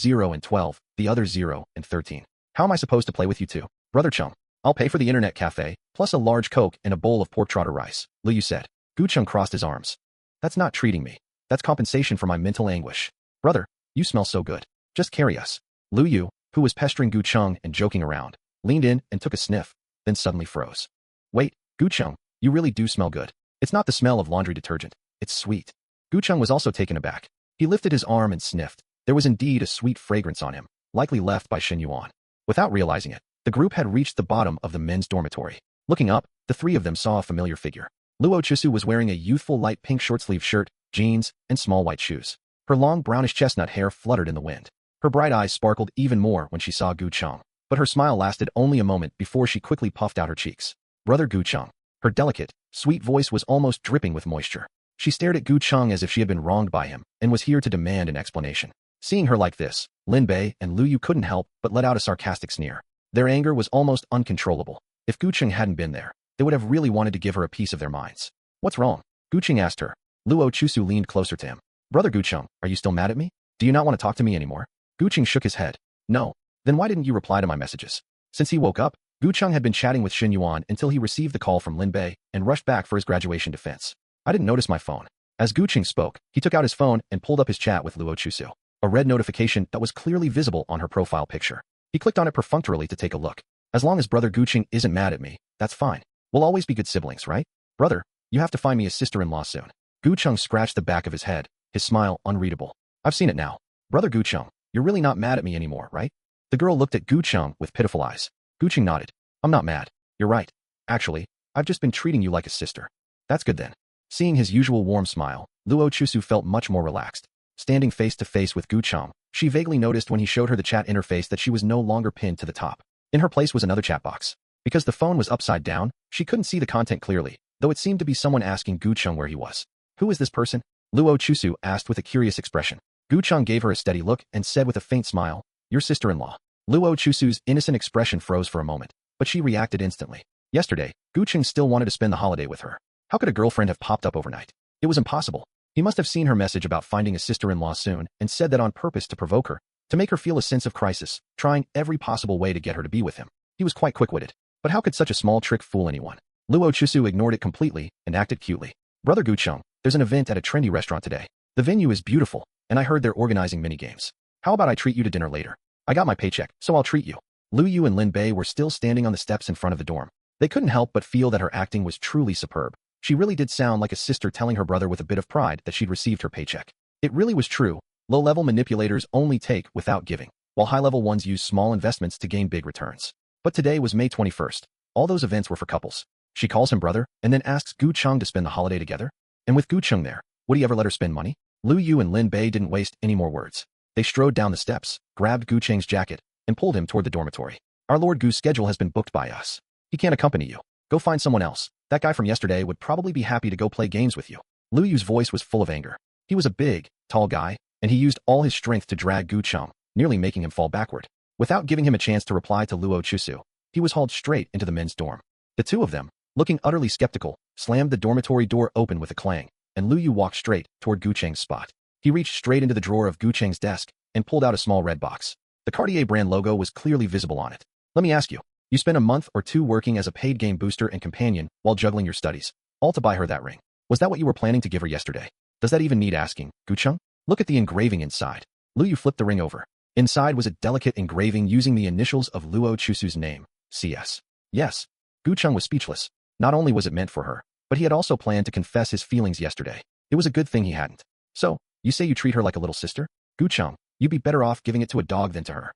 0 and 12, the other 0 and 13. How am I supposed to play with you two? Brother Cheng, I'll pay for the internet cafe, plus a large Coke and a bowl of pork trotter rice, Luo Yu said. Gu Cheng crossed his arms. That's not treating me. That's compensation for my mental anguish. Brother, you smell so good. Just carry us. Luo Yu, who was pestering Gu Cheng and joking around, leaned in and took a sniff, then suddenly froze. Wait, Gu Cheng, you really do smell good. It's not the smell of laundry detergent. It's sweet. Gu Cheng was also taken aback. He lifted his arm and sniffed. There was indeed a sweet fragrance on him, likely left by Shen Yuan. Without realizing it, the group had reached the bottom of the men's dormitory. Looking up, the three of them saw a familiar figure. Luo Chusu was wearing a youthful light pink short-sleeve shirt, jeans, and small white shoes. Her long brownish chestnut hair fluttered in the wind. Her bright eyes sparkled even more when she saw Gu Cheng, but her smile lasted only a moment before she quickly puffed out her cheeks. Brother Gu Cheng. Her delicate, sweet voice was almost dripping with moisture. She stared at Gu Cheng as if she had been wronged by him and was here to demand an explanation. Seeing her like this, Lin Bei and Luo Yu couldn't help but let out a sarcastic sneer. Their anger was almost uncontrollable. If Gu Cheng hadn't been there, they would have really wanted to give her a piece of their minds. What's wrong? Gu Cheng asked her. Luo Chusu leaned closer to him. Brother Gu Cheng, are you still mad at me? Do you not want to talk to me anymore? Gu Cheng shook his head. No. Then why didn't you reply to my messages? Since he woke up, Gu Cheng had been chatting with Shen Yuan until he received the call from Lin Bei and rushed back for his graduation defense. I didn't notice my phone. As Gu Cheng spoke, he took out his phone and pulled up his chat with Luo Chusu. A red notification that was clearly visible on her profile picture. He clicked on it perfunctorily to take a look. As long as Brother Gu Cheng isn't mad at me, that's fine. We'll always be good siblings, right? Brother, you have to find me a sister-in-law soon. Gu Cheng scratched the back of his head, his smile unreadable. I've seen it now. Brother Gu Cheng, you're really not mad at me anymore, right? The girl looked at Gu Cheng with pitiful eyes. Gu Cheng nodded. I'm not mad. You're right. Actually, I've just been treating you like a sister. That's good then. Seeing his usual warm smile, Luo Chusu felt much more relaxed. Standing face to face with Gu Cheng, she vaguely noticed when he showed her the chat interface that she was no longer pinned to the top. In her place was another chat box. Because the phone was upside down, she couldn't see the content clearly, though it seemed to be someone asking Gu Cheng where he was. Who is this person? Luo Chusu asked with a curious expression. Gu Cheng gave her a steady look and said with a faint smile, your sister-in-law. Luo Chusu's innocent expression froze for a moment, but she reacted instantly. Yesterday, Gu Cheng still wanted to spend the holiday with her. How could a girlfriend have popped up overnight? It was impossible. He must have seen her message about finding a sister-in-law soon and said that on purpose to provoke her, to make her feel a sense of crisis, trying every possible way to get her to be with him. He was quite quick-witted. But how could such a small trick fool anyone? Luo Chusu ignored it completely and acted cutely. Brother Gu Cheng, there's an event at a trendy restaurant today. The venue is beautiful, and I heard they're organizing mini-games. How about I treat you to dinner later? I got my paycheck, so I'll treat you. Luo Yu and Lin Bei were still standing on the steps in front of the dorm. They couldn't help but feel that her acting was truly superb. She really did sound like a sister telling her brother with a bit of pride that she'd received her paycheck. It really was true. Low-level manipulators only take without giving, while high-level ones use small investments to gain big returns. But today was May 21st. All those events were for couples. She calls him brother and then asks Gu Cheng to spend the holiday together? And with Gu Cheng there, would he ever let her spend money? Luo Yu and Lin Bei didn't waste any more words. They strode down the steps, grabbed Gu Cheng's jacket, and pulled him toward the dormitory. Our Lord Gu's schedule has been booked by us. He can't accompany you. Go find someone else. That guy from yesterday would probably be happy to go play games with you. Luo Yu's voice was full of anger. He was a big, tall guy, and he used all his strength to drag Gu Cheng, nearly making him fall backward. Without giving him a chance to reply to Luo Chusu, he was hauled straight into the men's dorm. The two of them, looking utterly skeptical, slammed the dormitory door open with a clang, and Luo Yu walked straight toward Gu Cheng's spot. He reached straight into the drawer of Gu Cheng's desk and pulled out a small red box. The Cartier brand logo was clearly visible on it. Let me ask you, you spent a month or two working as a paid game booster and companion while juggling your studies, all to buy her that ring. Was that what you were planning to give her yesterday? Does that even need asking, Gu Cheng? Look at the engraving inside. Luo Yu flipped the ring over. Inside was a delicate engraving using the initials of Luo Chusu's name, CS. Yes. Gu Cheng was speechless. Not only was it meant for her, but he had also planned to confess his feelings yesterday. It was a good thing he hadn't. So, you say you treat her like a little sister? Gu Cheng, you'd be better off giving it to a dog than to her.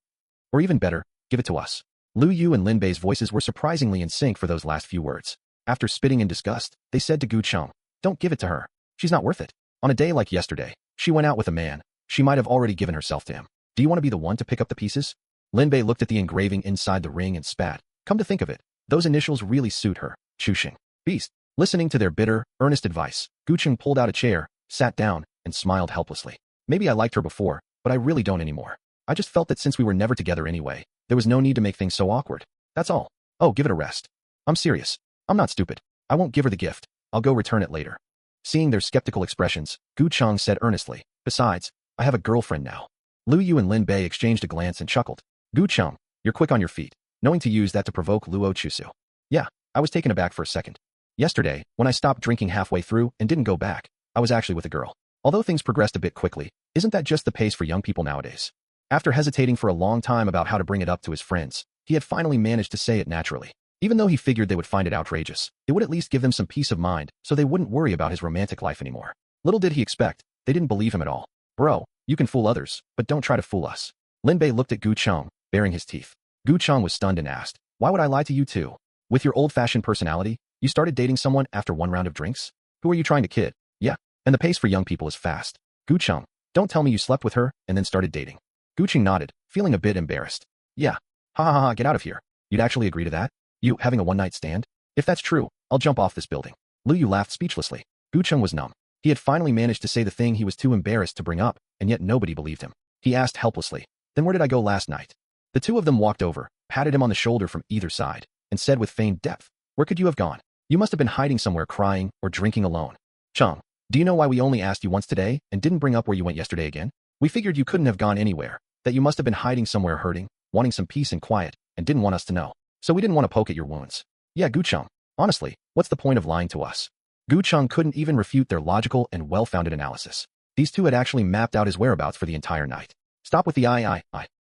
Or even better, give it to us. Lu Yu and Lin Bei's voices were surprisingly in sync for those last few words. After spitting in disgust, they said to Gu Cheng, "Don't give it to her. She's not worth it. On a day like yesterday, she went out with a man. She might have already given herself to him. Do you want to be the one to pick up the pieces?" Lin Bei looked at the engraving inside the ring and spat. Come to think of it, those initials really suit her. Chushing. Beast. Listening to their bitter, earnest advice, Gu Cheng pulled out a chair, sat down, and smiled helplessly. Maybe I liked her before, but I really don't anymore. I just felt that since we were never together anyway, there was no need to make things so awkward. That's all. Oh, give it a rest. I'm serious. I'm not stupid. I won't give her the gift. I'll go return it later. Seeing their skeptical expressions, Gu Cheng said earnestly, besides, I have a girlfriend now. Lu Yu and Lin Bei exchanged a glance and chuckled. Gu Cheng, you're quick on your feet, knowing to use that to provoke Luo Chusu. Yeah, I was taken aback for a second. Yesterday, when I stopped drinking halfway through and didn't go back, I was actually with a girl. Although things progressed a bit quickly, isn't that just the pace for young people nowadays? After hesitating for a long time about how to bring it up to his friends, he had finally managed to say it naturally. Even though he figured they would find it outrageous, it would at least give them some peace of mind so they wouldn't worry about his romantic life anymore. Little did he expect, they didn't believe him at all. Bro, you can fool others, but don't try to fool us. Lin Bei looked at Gu Cheng, baring his teeth. Gu Cheng was stunned and asked, why would I lie to you too? With your old-fashioned personality, you started dating someone after one round of drinks? Who are you trying to kid? Yeah, and the pace for young people is fast. Gu Cheng, don't tell me you slept with her and then started dating. Gu Cheng nodded, feeling a bit embarrassed. Yeah. Ha ha ha, get out of here. You'd actually agree to that? You having a one-night stand? If that's true, I'll jump off this building. Lu Yu laughed speechlessly. Gu Cheng was numb. He had finally managed to say the thing he was too embarrassed to bring up, and yet nobody believed him. He asked helplessly, then where did I go last night? The two of them walked over, patted him on the shoulder from either side, and said with feigned depth, where could you have gone? You must have been hiding somewhere crying or drinking alone. Cheng, do you know why we only asked you once today and didn't bring up where you went yesterday again? We figured you couldn't have gone anywhere, that you must have been hiding somewhere hurting, wanting some peace and quiet, and didn't want us to know. So we didn't want to poke at your wounds. Yeah, Gu Cheng, honestly, what's the point of lying to us? Gu Cheng couldn't even refute their logical and well-founded analysis. These two had actually mapped out his whereabouts for the entire night. Stop with the I.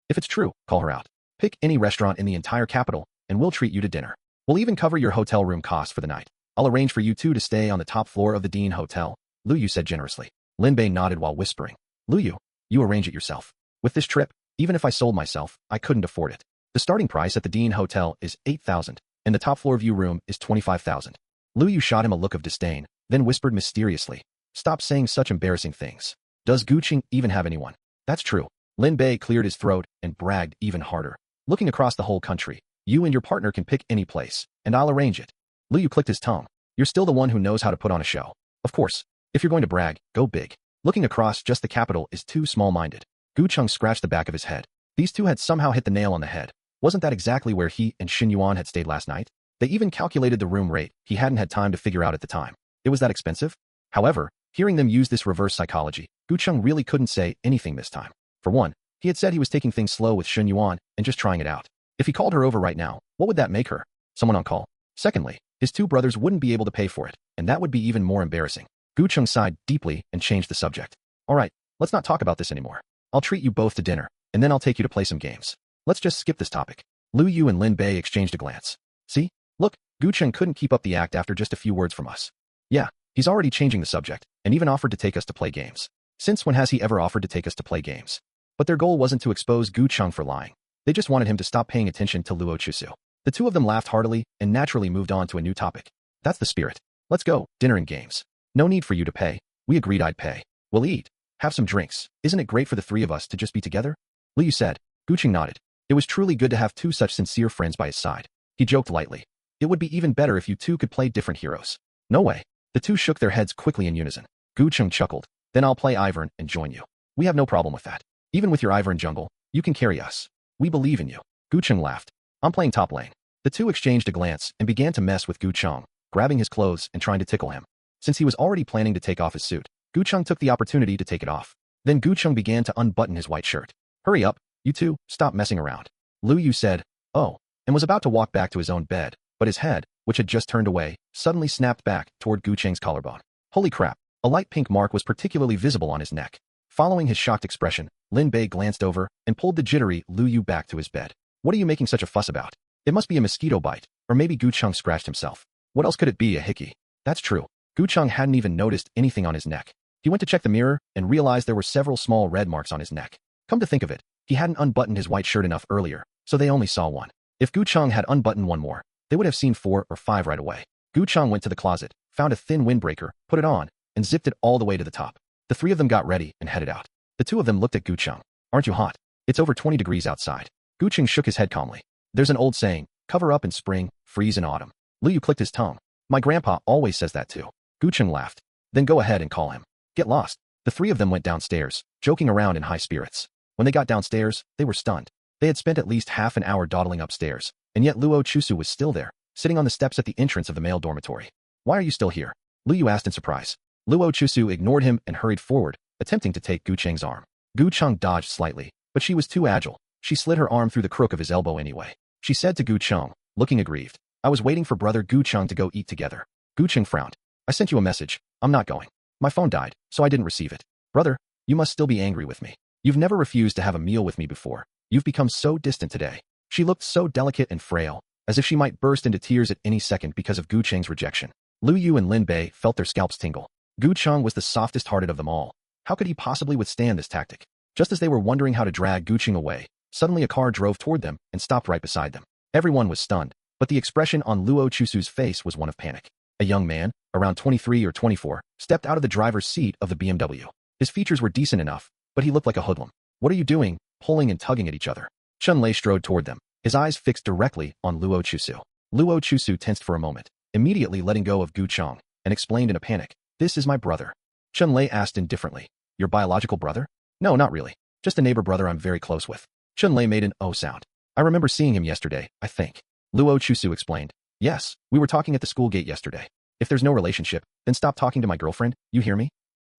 If it's true, call her out. Pick any restaurant in the entire capital, and we'll treat you to dinner. We'll even cover your hotel room costs for the night. I'll arrange for you two to stay on the top floor of the Dean Hotel, Lu Yu said generously. Lin Bei nodded while whispering. Lu Yu, you arrange it yourself. With this trip, even if I sold myself, I couldn't afford it. The starting price at the Dean Hotel is 8,000, and the top floor view room is 25,000. Lu Yu shot him a look of disdain, then whispered mysteriously, stop saying such embarrassing things. Does Gu Cheng even have anyone? That's true. Lin Bei cleared his throat and bragged even harder. Looking across the whole country, you and your partner can pick any place, and I'll arrange it. Lu Yu clicked his tongue. You're still the one who knows how to put on a show. Of course, if you're going to brag, go big. Looking across just the capital is too small-minded. Gu Cheng scratched the back of his head. These two had somehow hit the nail on the head. Wasn't that exactly where he and Shen Yuan had stayed last night? They even calculated the room rate he hadn't had time to figure out at the time. It was that expensive? However, hearing them use this reverse psychology, Gu Cheng really couldn't say anything this time. For one, he had said he was taking things slow with Shen Yuan and just trying it out. If he called her over right now, what would that make her? Someone on call. Secondly, his two brothers wouldn't be able to pay for it, and that would be even more embarrassing. Gu Cheng sighed deeply and changed the subject. All right, let's not talk about this anymore. I'll treat you both to dinner, and then I'll take you to play some games. Let's just skip this topic. Lu Yu and Lin Bei exchanged a glance. See? Look, Gu Cheng couldn't keep up the act after just a few words from us. Yeah, he's already changing the subject, and even offered to take us to play games. Since when has he ever offered to take us to play games? But their goal wasn't to expose Gu Cheng for lying. They just wanted him to stop paying attention to Luo Chusu. The two of them laughed heartily and naturally moved on to a new topic. That's the spirit. Let's go, dinner and games. No need for you to pay. We agreed I'd pay. We'll eat. Have some drinks. Isn't it great for the three of us to just be together? Lu Yu said. Gu Cheng nodded. It was truly good to have two such sincere friends by his side. He joked lightly. It would be even better if you two could play different heroes. No way. The two shook their heads quickly in unison. Gu Cheng chuckled. Then I'll play Ivern and join you. We have no problem with that. Even with your Ivern jungle, you can carry us. We believe in you. Gu Cheng laughed. I'm playing top lane. The two exchanged a glance and began to mess with Gu Cheng, grabbing his clothes and trying to tickle him. Since he was already planning to take off his suit, Gu Cheng took the opportunity to take it off. Then Gu Cheng began to unbutton his white shirt. Hurry up, you two, stop messing around. Lu Yu said, oh, and was about to walk back to his own bed, but his head, which had just turned away, suddenly snapped back toward Gu Cheng's collarbone. Holy crap, a light pink mark was particularly visible on his neck. Following his shocked expression, Lin Bei glanced over and pulled the jittery Lu Yu back to his bed. What are you making such a fuss about? It must be a mosquito bite, or maybe Gu Cheng scratched himself. What else could it be, a hickey? That's true. Gu Cheng hadn't even noticed anything on his neck. He went to check the mirror and realized there were several small red marks on his neck. Come to think of it, he hadn't unbuttoned his white shirt enough earlier, so they only saw one. If Gu Cheng had unbuttoned one more, they would have seen 4 or 5 right away. Gu Cheng went to the closet, found a thin windbreaker, put it on, and zipped it all the way to the top. The 3 of them got ready and headed out. The 2 of them looked at Gu Cheng. Aren't you hot? It's over 20 degrees outside. Gu Cheng shook his head calmly. There's an old saying, cover up in spring, freeze in autumn. Luo clicked his tongue. My grandpa always says that too. Gu Cheng laughed. Then go ahead and call him. Get lost. The 3 of them went downstairs, joking around in high spirits. When they got downstairs, they were stunned. They had spent at least half an hour dawdling upstairs, and yet Luo Chusu was still there, sitting on the steps at the entrance of the male dormitory. Why are you still here? Luo asked in surprise. Luo Chusu ignored him and hurried forward, attempting to take Gu Cheng's arm. Gu Cheng dodged slightly, but she was too agile. She slid her arm through the crook of his elbow anyway. She said to Gu Cheng, looking aggrieved, I was waiting for brother Gu Cheng to go eat together. Gu Cheng frowned. I sent you a message. I'm not going. My phone died, so I didn't receive it. Brother, you must still be angry with me. You've never refused to have a meal with me before. You've become so distant today. She looked so delicate and frail, as if she might burst into tears at any second because of Gu Cheng's rejection. Lu Yu and Lin Bei felt their scalps tingle. Gu Cheng was the softest-hearted of them all. How could he possibly withstand this tactic? Just as they were wondering how to drag Gu Cheng away, suddenly a car drove toward them and stopped right beside them. Everyone was stunned, but the expression on Luo Chusu's face was one of panic. A young man, around 23 or 24, stepped out of the driver's seat of the BMW. His features were decent enough, but he looked like a hoodlum. What are you doing, pulling and tugging at each other? Chun Lei strode toward them, his eyes fixed directly on Luo Chusu. Luo Chusu tensed for a moment, immediately letting go of Gu Cheng, and explained in a panic, This is my brother. Chun Lei asked indifferently, Your biological brother? No, not really. Just a neighbor brother I'm very close with. Chun Lei made an oh sound. I remember seeing him yesterday, I think. Luo Chusu explained. Yes, we were talking at the school gate yesterday. If there's no relationship, then stop talking to my girlfriend, you hear me?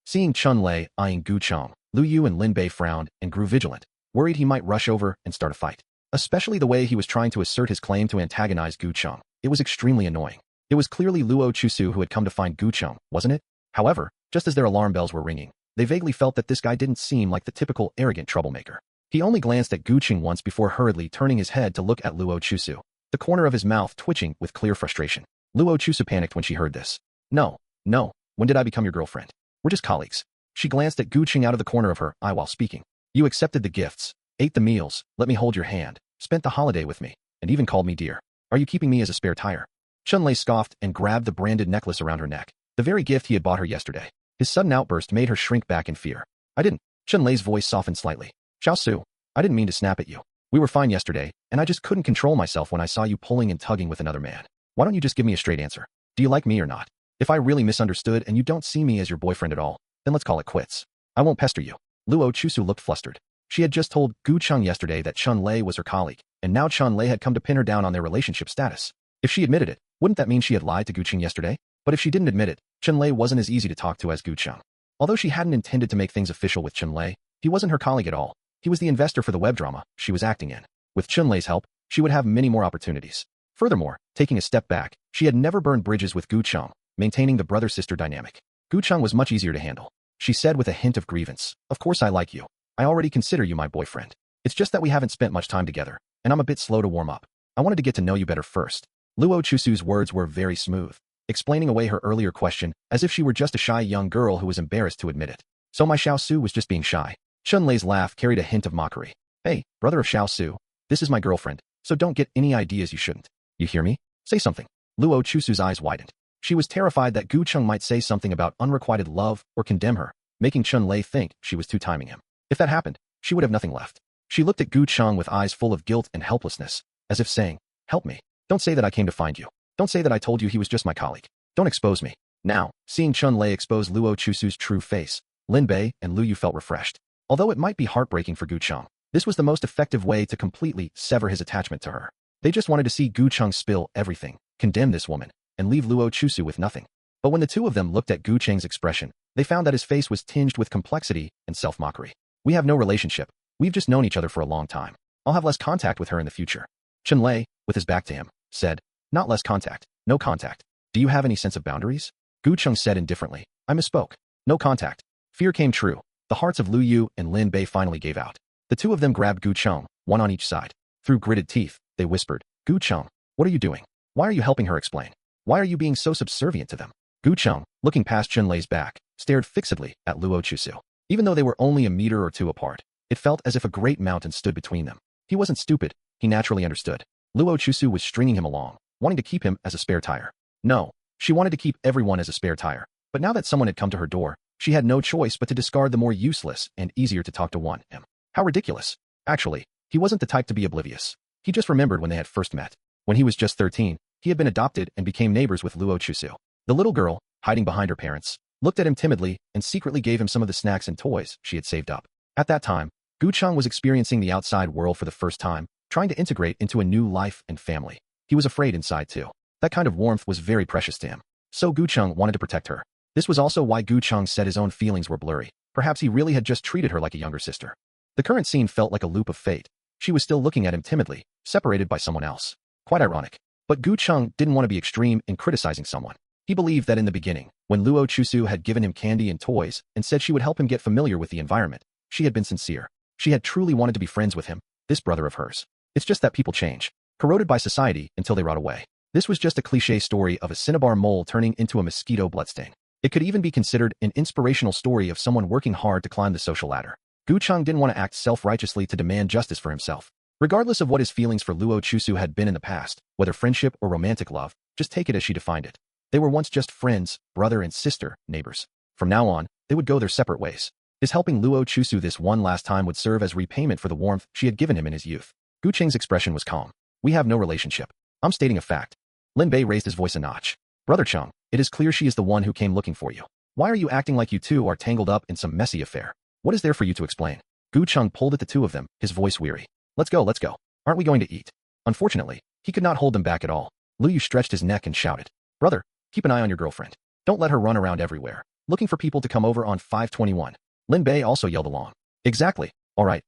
Seeing Chun Lei eyeing Gu Cheng, Lu Yu and Lin Bei frowned and grew vigilant, worried he might rush over and start a fight. Especially the way he was trying to assert his claim to antagonize Gu Cheng. It was extremely annoying. It was clearly Luo Chusu who had come to find Gu Cheng, wasn't it? However, just as their alarm bells were ringing, they vaguely felt that this guy didn't seem like the typical arrogant troublemaker. He only glanced at Gu Cheng once before hurriedly turning his head to look at Luo Chusu, the corner of his mouth twitching with clear frustration. Luo Chusu panicked when she heard this. No, when did I become your girlfriend? We're just colleagues. She glanced at Gu Cheng out of the corner of her eye while speaking. You accepted the gifts, ate the meals, let me hold your hand, spent the holiday with me, and even called me dear. Are you keeping me as a spare tire? Chun Lei scoffed and grabbed the branded necklace around her neck, the very gift he had bought her yesterday. His sudden outburst made her shrink back in fear. I didn't. Chun Lei's voice softened slightly. Xiao Su, I didn't mean to snap at you. We were fine yesterday, and I just couldn't control myself when I saw you pulling and tugging with another man. Why don't you just give me a straight answer? Do you like me or not? If I really misunderstood and you don't see me as your boyfriend at all, then let's call it quits. I won't pester you. Luo Chusu looked flustered. She had just told Gu Cheng yesterday that Chun Lei was her colleague, and now Chun Lei had come to pin her down on their relationship status. If she admitted it, wouldn't that mean she had lied to Gu Cheng yesterday? But if she didn't admit it, Chun Lei wasn't as easy to talk to as Gu Cheng. Although she hadn't intended to make things official with Chun Lei, he wasn't her colleague at all. He was the investor for the web drama she was acting in. With Chun Lei's help, she would have many more opportunities. Furthermore, taking a step back, she had never burned bridges with Gu Cheng, maintaining the brother-sister dynamic. Gu Cheng was much easier to handle. She said with a hint of grievance, Of course I like you. I already consider you my boyfriend. It's just that we haven't spent much time together, and I'm a bit slow to warm up. I wanted to get to know you better first. Luo Chusu's words were very smooth, explaining away her earlier question as if she were just a shy young girl who was embarrassed to admit it. So my Xiao Su was just being shy. Chun Lei's laugh carried a hint of mockery. Hey, brother of Xiao Su, this is my girlfriend, so don't get any ideas you shouldn't. You hear me? Say something. Luo Chusu's eyes widened. She was terrified that Gu Cheng might say something about unrequited love or condemn her, making Chun Lei think she was too timing him. If that happened, she would have nothing left. She looked at Gu Cheng with eyes full of guilt and helplessness, as if saying, Help me. Don't say that I came to find you. Don't say that I told you he was just my colleague. Don't expose me. Now, seeing Chun Lei expose Luo Chusu's true face, Lin Bei and Lu Yu felt refreshed. Although it might be heartbreaking for Gu Cheng, this was the most effective way to completely sever his attachment to her. They just wanted to see Gu Cheng spill everything, condemn this woman, and leave Luo Chusu with nothing. But when the two of them looked at Gu Cheng's expression, they found that his face was tinged with complexity and self-mockery. We have no relationship. We've just known each other for a long time. I'll have less contact with her in the future. Chun Lei, with his back to him, said, Not less contact, no contact. Do you have any sense of boundaries? Gu Cheng said indifferently, I misspoke. No contact. Fear came true. The hearts of Lu Yu and Lin Bei finally gave out. The two of them grabbed Gu Cheng, one on each side. Through gritted teeth, they whispered, Gu Cheng, what are you doing? Why are you helping her explain? Why are you being so subservient to them? Gu Cheng, looking past Chun Lei's back, stared fixedly at Luo Chusu. Even though they were only a meter or two apart, it felt as if a great mountain stood between them. He wasn't stupid, he naturally understood. Luo Chusu was stringing him along, wanting to keep him as a spare tire. No, she wanted to keep everyone as a spare tire. But now that someone had come to her door, she had no choice but to discard the more useless and easier to talk to one, him. How ridiculous. Actually, he wasn't the type to be oblivious. He just remembered when they had first met. When he was just 13, he had been adopted and became neighbors with Luo Chusu. The little girl, hiding behind her parents, looked at him timidly and secretly gave him some of the snacks and toys she had saved up. At that time, Gu Cheng was experiencing the outside world for the first time, trying to integrate into a new life and family. He was afraid inside too. That kind of warmth was very precious to him. So Gu Cheng wanted to protect her. This was also why Gu Cheng said his own feelings were blurry. Perhaps he really had just treated her like a younger sister. The current scene felt like a loop of fate. She was still looking at him timidly, separated by someone else. Quite ironic. But Gu Cheng didn't want to be extreme in criticizing someone. He believed that in the beginning, when Luo Chusu had given him candy and toys and said she would help him get familiar with the environment, she had been sincere. She had truly wanted to be friends with him, this brother of hers. It's just that people change, corroded by society until they rot away. This was just a cliché story of a cinnabar mole turning into a mosquito bloodstain. It could even be considered an inspirational story of someone working hard to climb the social ladder. Gu Cheng didn't want to act self-righteously to demand justice for himself. Regardless of what his feelings for Luo Chusu had been in the past, whether friendship or romantic love, just take it as she defined it. They were once just friends, brother and sister, neighbors. From now on, they would go their separate ways. His helping Luo Chusu this one last time would serve as repayment for the warmth she had given him in his youth. Gu Cheng's expression was calm. We have no relationship. I'm stating a fact. Lin Bei raised his voice a notch. Brother Cheng, it is clear she is the one who came looking for you. Why are you acting like you two are tangled up in some messy affair? What is there for you to explain? Gu Cheng pulled at the two of them, his voice weary. Let's go, let's go. Aren't we going to eat? Unfortunately, he could not hold them back at all. Lu Yu stretched his neck and shouted. Brother, keep an eye on your girlfriend. Don't let her run around everywhere, looking for people to come over on 521. Lin Bei also yelled along. Exactly. All right,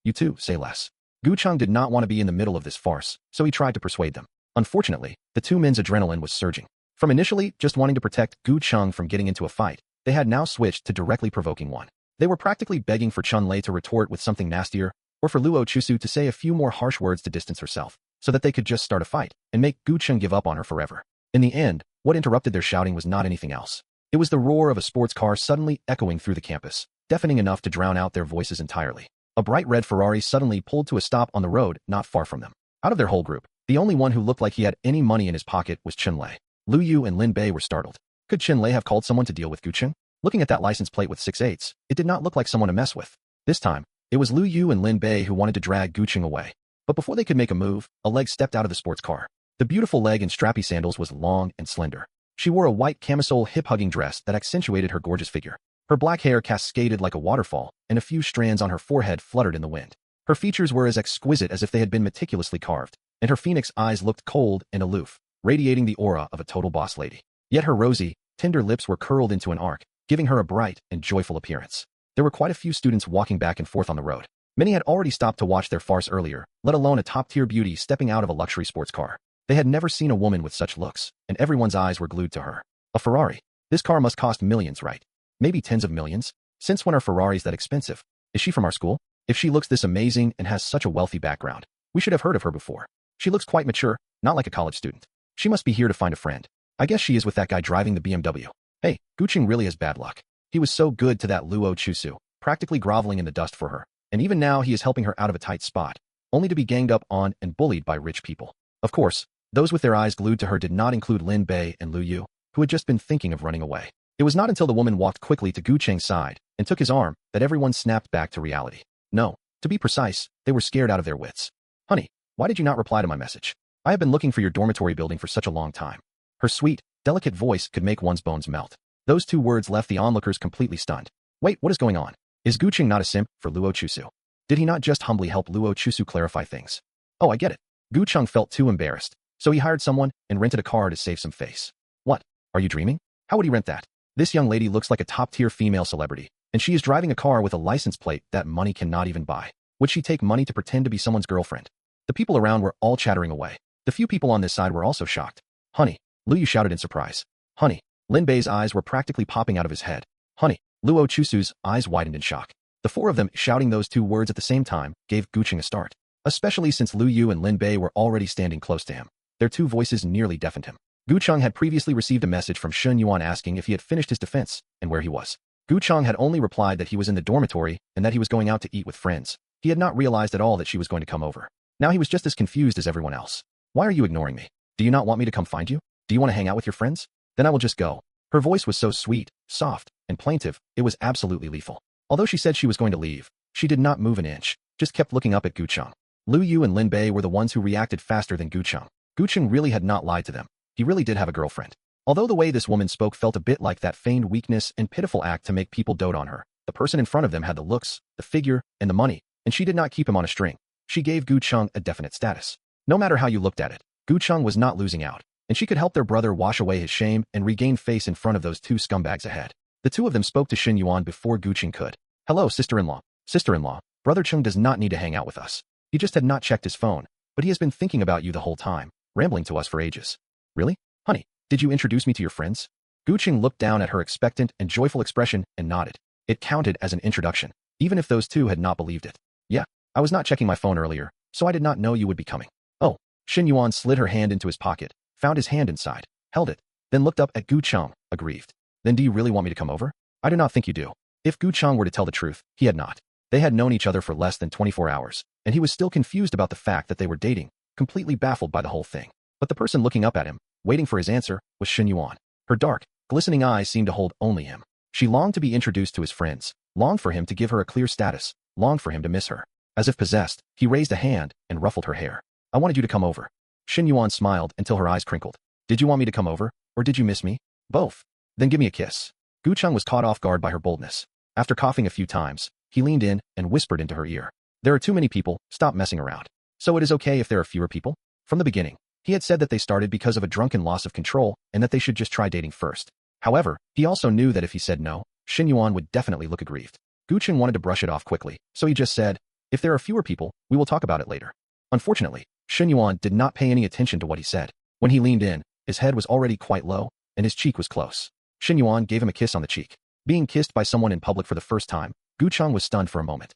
you two, say less. Gu Cheng did not want to be in the middle of this farce, so he tried to persuade them. Unfortunately, the two men's adrenaline was surging. From initially just wanting to protect Gu Cheng from getting into a fight, they had now switched to directly provoking one. They were practically begging for Chun Lei to retort with something nastier, or for Luo Chusu to say a few more harsh words to distance herself, so that they could just start a fight and make Gu Cheng give up on her forever. In the end, what interrupted their shouting was not anything else. It was the roar of a sports car suddenly echoing through the campus, deafening enough to drown out their voices entirely. A bright red Ferrari suddenly pulled to a stop on the road not far from them. Out of their whole group, the only one who looked like he had any money in his pocket was Chun Lei. Lu Yu and Lin Bei were startled. Could Chun Lei have called someone to deal with Gu Cheng? Looking at that license plate with 6/8, it did not look like someone to mess with. This time, it was Lu Yu and Lin Bei who wanted to drag Gu Cheng away. But before they could make a move, a leg stepped out of the sports car. The beautiful leg in strappy sandals was long and slender. She wore a white camisole hip-hugging dress that accentuated her gorgeous figure. Her black hair cascaded like a waterfall, and a few strands on her forehead fluttered in the wind. Her features were as exquisite as if they had been meticulously carved, and her phoenix eyes looked cold and aloof, radiating the aura of a total boss lady. Yet her rosy, tender lips were curled into an arc, giving her a bright and joyful appearance. There were quite a few students walking back and forth on the road. Many had already stopped to watch their farce earlier, let alone a top-tier beauty stepping out of a luxury sports car. They had never seen a woman with such looks, and everyone's eyes were glued to her. A Ferrari. This car must cost millions, right? Maybe tens of millions? Since when are Ferraris that expensive? Is she from our school? If she looks this amazing and has such a wealthy background, we should have heard of her before. She looks quite mature, not like a college student. She must be here to find a friend. I guess she is with that guy driving the BMW. Hey, Gu Cheng really has bad luck. He was so good to that Luo Chusu, practically groveling in the dust for her. And even now he is helping her out of a tight spot, only to be ganged up on and bullied by rich people. Of course, those with their eyes glued to her did not include Lin Bei and Lu Yu, who had just been thinking of running away. It was not until the woman walked quickly to Gu Cheng's side and took his arm that everyone snapped back to reality. No, to be precise, they were scared out of their wits. Honey, why did you not reply to my message? I have been looking for your dormitory building for such a long time. Her sweet, delicate voice could make one's bones melt. Those two words left the onlookers completely stunned. Wait, what is going on? Is Gu Cheng not a simp for Luo Chusu? Did he not just humbly help Luo Chusu clarify things? Oh, I get it. Gu Cheng felt too embarrassed, so he hired someone and rented a car to save some face. What? Are you dreaming? How would he rent that? This young lady looks like a top-tier female celebrity, and she is driving a car with a license plate that money cannot even buy. Would she take money to pretend to be someone's girlfriend? The people around were all chattering away. The few people on this side were also shocked. Honey, Lu Yu shouted in surprise. Honey, Lin Bei's eyes were practically popping out of his head. Honey, Luo Chusu's eyes widened in shock. The four of them shouting those two words at the same time gave Gu Cheng a start, especially since Lu Yu and Lin Bei were already standing close to him. Their two voices nearly deafened him. Gu Cheng had previously received a message from Shen Yuan asking if he had finished his defense and where he was. Gu Cheng had only replied that he was in the dormitory and that he was going out to eat with friends. He had not realized at all that she was going to come over. Now he was just as confused as everyone else. Why are you ignoring me? Do you not want me to come find you? Do you want to hang out with your friends? Then I will just go. Her voice was so sweet, soft, and plaintive, it was absolutely lethal. Although she said she was going to leave, she did not move an inch, just kept looking up at Gu Cheng. Lu Yu and Lin Bei were the ones who reacted faster than Gu Cheng. Gu Cheng really had not lied to them. He really did have a girlfriend. Although the way this woman spoke felt a bit like that feigned weakness and pitiful act to make people dote on her, the person in front of them had the looks, the figure, and the money, and she did not keep him on a string. She gave Gu Cheng a definite status. No matter how you looked at it, Gu Cheng was not losing out, and she could help their brother wash away his shame and regain face in front of those two scumbags ahead. The two of them spoke to Shen Yuan before Gu Cheng could. Hello, sister-in-law. Sister-in-law, Brother Cheng does not need to hang out with us. He just had not checked his phone, but he has been thinking about you the whole time, rambling to us for ages. Really? Honey, did you introduce me to your friends? Gu Cheng looked down at her expectant and joyful expression and nodded. It counted as an introduction, even if those two had not believed it. Yeah, I was not checking my phone earlier, so I did not know you would be coming. Oh, Shen Yuan slid her hand into his pocket, found his hand inside, held it, then looked up at Gu Cheng, aggrieved. Then do you really want me to come over? I do not think you do. If Gu Cheng were to tell the truth, he had not. They had known each other for less than 24 hours, and he was still confused about the fact that they were dating, completely baffled by the whole thing. But the person looking up at him, waiting for his answer, was Shen Yuan. Her dark, glistening eyes seemed to hold only him. She longed to be introduced to his friends, longed for him to give her a clear status, longed for him to miss her. As if possessed, he raised a hand and ruffled her hair. I wanted you to come over. Shen Yuan smiled until her eyes crinkled. Did you want me to come over, or did you miss me? Both. Then give me a kiss. Gu Cheng was caught off guard by her boldness. After coughing a few times, he leaned in and whispered into her ear. There are too many people, stop messing around. So it is okay if there are fewer people? From the beginning, he had said that they started because of a drunken loss of control and that they should just try dating first. However, he also knew that if he said no, Shen Yuan would definitely look aggrieved. Gu Cheng wanted to brush it off quickly, so he just said, if there are fewer people, we will talk about it later. Unfortunately, Shen Yuan did not pay any attention to what he said. When he leaned in, his head was already quite low, and his cheek was close. Shen Yuan gave him a kiss on the cheek. Being kissed by someone in public for the first time, Gu Cheng was stunned for a moment.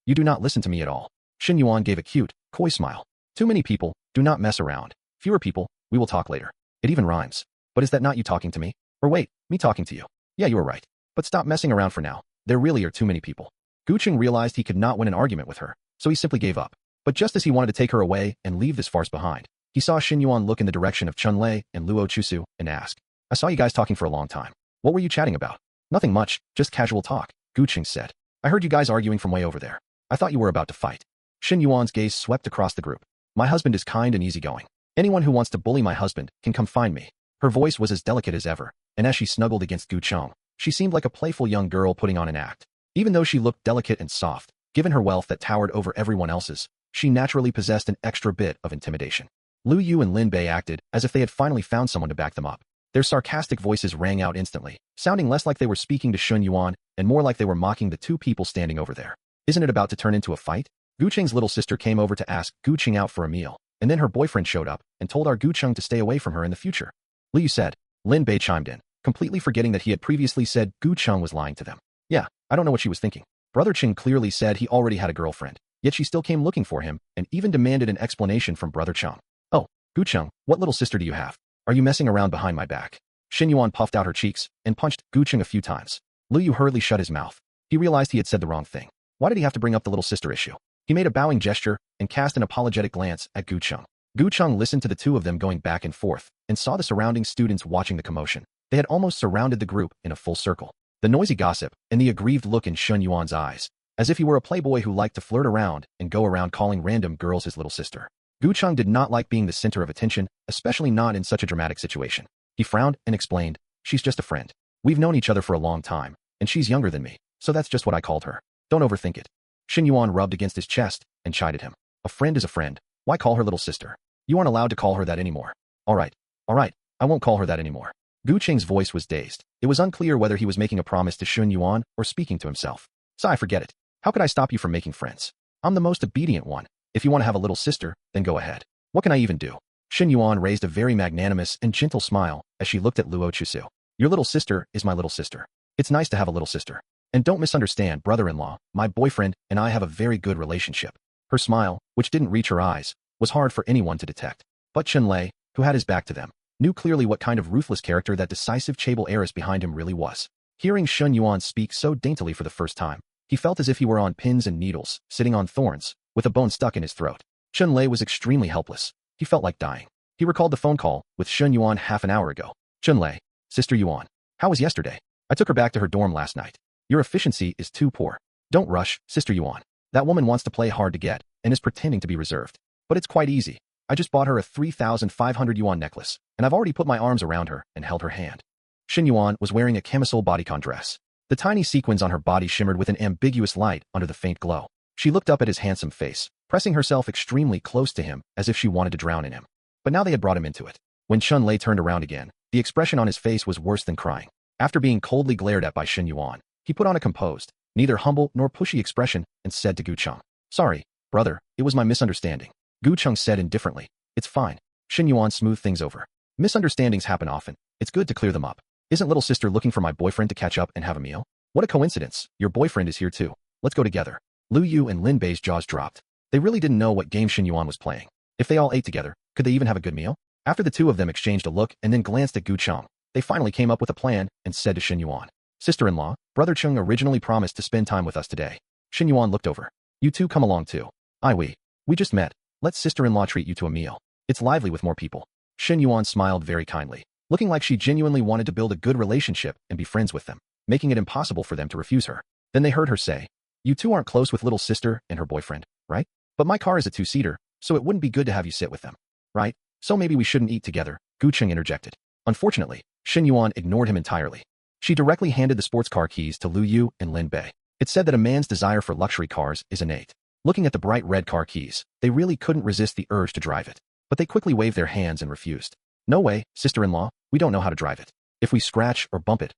You do not listen to me at all. Shen Yuan gave a cute, coy smile. Too many people, do not mess around. Fewer people, we will talk later. It even rhymes. But is that not you talking to me? Or wait, me talking to you? Yeah, you are right. But stop messing around for now. There really are too many people. Gu Cheng realized he could not win an argument with her, so he simply gave up. But just as he wanted to take her away and leave this farce behind, he saw Shen Yuan look in the direction of Chun Lei and Luo Chusu and ask, I saw you guys talking for a long time. What were you chatting about? Nothing much, just casual talk, Gu Cheng said. I heard you guys arguing from way over there. I thought you were about to fight. Shen Yuan's gaze swept across the group. My husband is kind and easygoing. Anyone who wants to bully my husband can come find me. Her voice was as delicate as ever, and as she snuggled against Gu Cheng, she seemed like a playful young girl putting on an act. Even though she looked delicate and soft, given her wealth that towered over everyone else's, she naturally possessed an extra bit of intimidation. Lu Yu and Lin Bei acted as if they had finally found someone to back them up. Their sarcastic voices rang out instantly, sounding less like they were speaking to Shen Yuan and more like they were mocking the two people standing over there. Isn't it about to turn into a fight? Gu Cheng's little sister came over to ask Gu Cheng out for a meal, and then her boyfriend showed up and told our Gu Cheng to stay away from her in the future. Liu said. Lin Bei chimed in, completely forgetting that he had previously said Gu Cheng was lying to them. Yeah, I don't know what she was thinking. Brother Cheng clearly said he already had a girlfriend, yet she still came looking for him and even demanded an explanation from Brother Cheng. Oh, Gu Cheng, what little sister do you have? Are you messing around behind my back? Shen Yuan puffed out her cheeks and punched Gu Cheng a few times. Liu Yu hurriedly shut his mouth. He realized he had said the wrong thing. Why did he have to bring up the little sister issue? He made a bowing gesture and cast an apologetic glance at Gu Cheng. Gu Cheng listened to the two of them going back and forth and saw the surrounding students watching the commotion. They had almost surrounded the group in a full circle. The noisy gossip and the aggrieved look in Shen Yuan's eyes, as if he were a playboy who liked to flirt around and go around calling random girls his little sister. Gu Cheng did not like being the center of attention, especially not in such a dramatic situation. He frowned and explained, she's just a friend. We've known each other for a long time, and she's younger than me, so that's just what I called her. Don't overthink it. Shen Yuan rubbed against his chest and chided him. A friend is a friend. Why call her little sister? You aren't allowed to call her that anymore. All right, I won't call her that anymore. Gu Cheng's voice was dazed. It was unclear whether he was making a promise to Shen Yuan or speaking to himself. So I forget it. How could I stop you from making friends? I'm the most obedient one. If you want to have a little sister, then go ahead. What can I even do? Shen Yuan raised a very magnanimous and gentle smile as she looked at Luo Chusu. Your little sister is my little sister. It's nice to have a little sister. And don't misunderstand, brother-in-law, my boyfriend and I have a very good relationship. Her smile, which didn't reach her eyes, was hard for anyone to detect. But Chun Lei, who had his back to them, knew clearly what kind of ruthless character that decisive chaebol heiress behind him really was. Hearing Shen Yuan speak so daintily for the first time, he felt as if he were on pins and needles, sitting on thorns, with a bone stuck in his throat. Shen Lei was extremely helpless. He felt like dying. He recalled the phone call with Shen Yuan half an hour ago. Shen Lei, Sister Yuan, how was yesterday? I took her back to her dorm last night. Your efficiency is too poor. Don't rush, Sister Yuan. That woman wants to play hard to get and is pretending to be reserved. But it's quite easy. I just bought her a 3,500 yuan necklace, and I've already put my arms around her and held her hand. Shen Yuan was wearing a camisole bodycon dress. The tiny sequins on her body shimmered with an ambiguous light under the faint glow. She looked up at his handsome face, pressing herself extremely close to him as if she wanted to drown in him. But now they had brought him into it. When Shen Lei turned around again, the expression on his face was worse than crying. After being coldly glared at by Shen Yuan, he put on a composed, neither humble nor pushy expression and said to Gu Cheng, "Sorry, brother, it was my misunderstanding." Gu Cheng said indifferently, "It's fine." Shen Yuan smoothed things over. "Misunderstandings happen often. It's good to clear them up. Isn't little sister looking for my boyfriend to catch up and have a meal? What a coincidence. Your boyfriend is here too. Let's go together." Lu Yu and Lin Bei's jaws dropped. They really didn't know what game Shen Yuan was playing. If they all ate together, could they even have a good meal? After the two of them exchanged a look and then glanced at Gu Cheng, they finally came up with a plan and said to Shen Yuan, "Sister-in-law, Brother Cheng originally promised to spend time with us today." Shen Yuan looked over. "You two come along too." We just met. Let sister-in-law treat you to a meal. It's lively with more people." Shen Yuan smiled very kindly, looking like she genuinely wanted to build a good relationship and be friends with them, making it impossible for them to refuse her. Then they heard her say, "You two aren't close with little sister and her boyfriend, right? But my car is a two-seater, so it wouldn't be good to have you sit with them, right? So maybe we shouldn't eat together," Gu Cheng interjected. Unfortunately, Shen Yuan ignored him entirely. She directly handed the sports car keys to Lu Yu and Lin Bei. It said that a man's desire for luxury cars is innate. Looking at the bright red car keys, they really couldn't resist the urge to drive it. But they quickly waved their hands and refused. "No way, sister-in-law, we don't know how to drive it. If we scratch or bump it,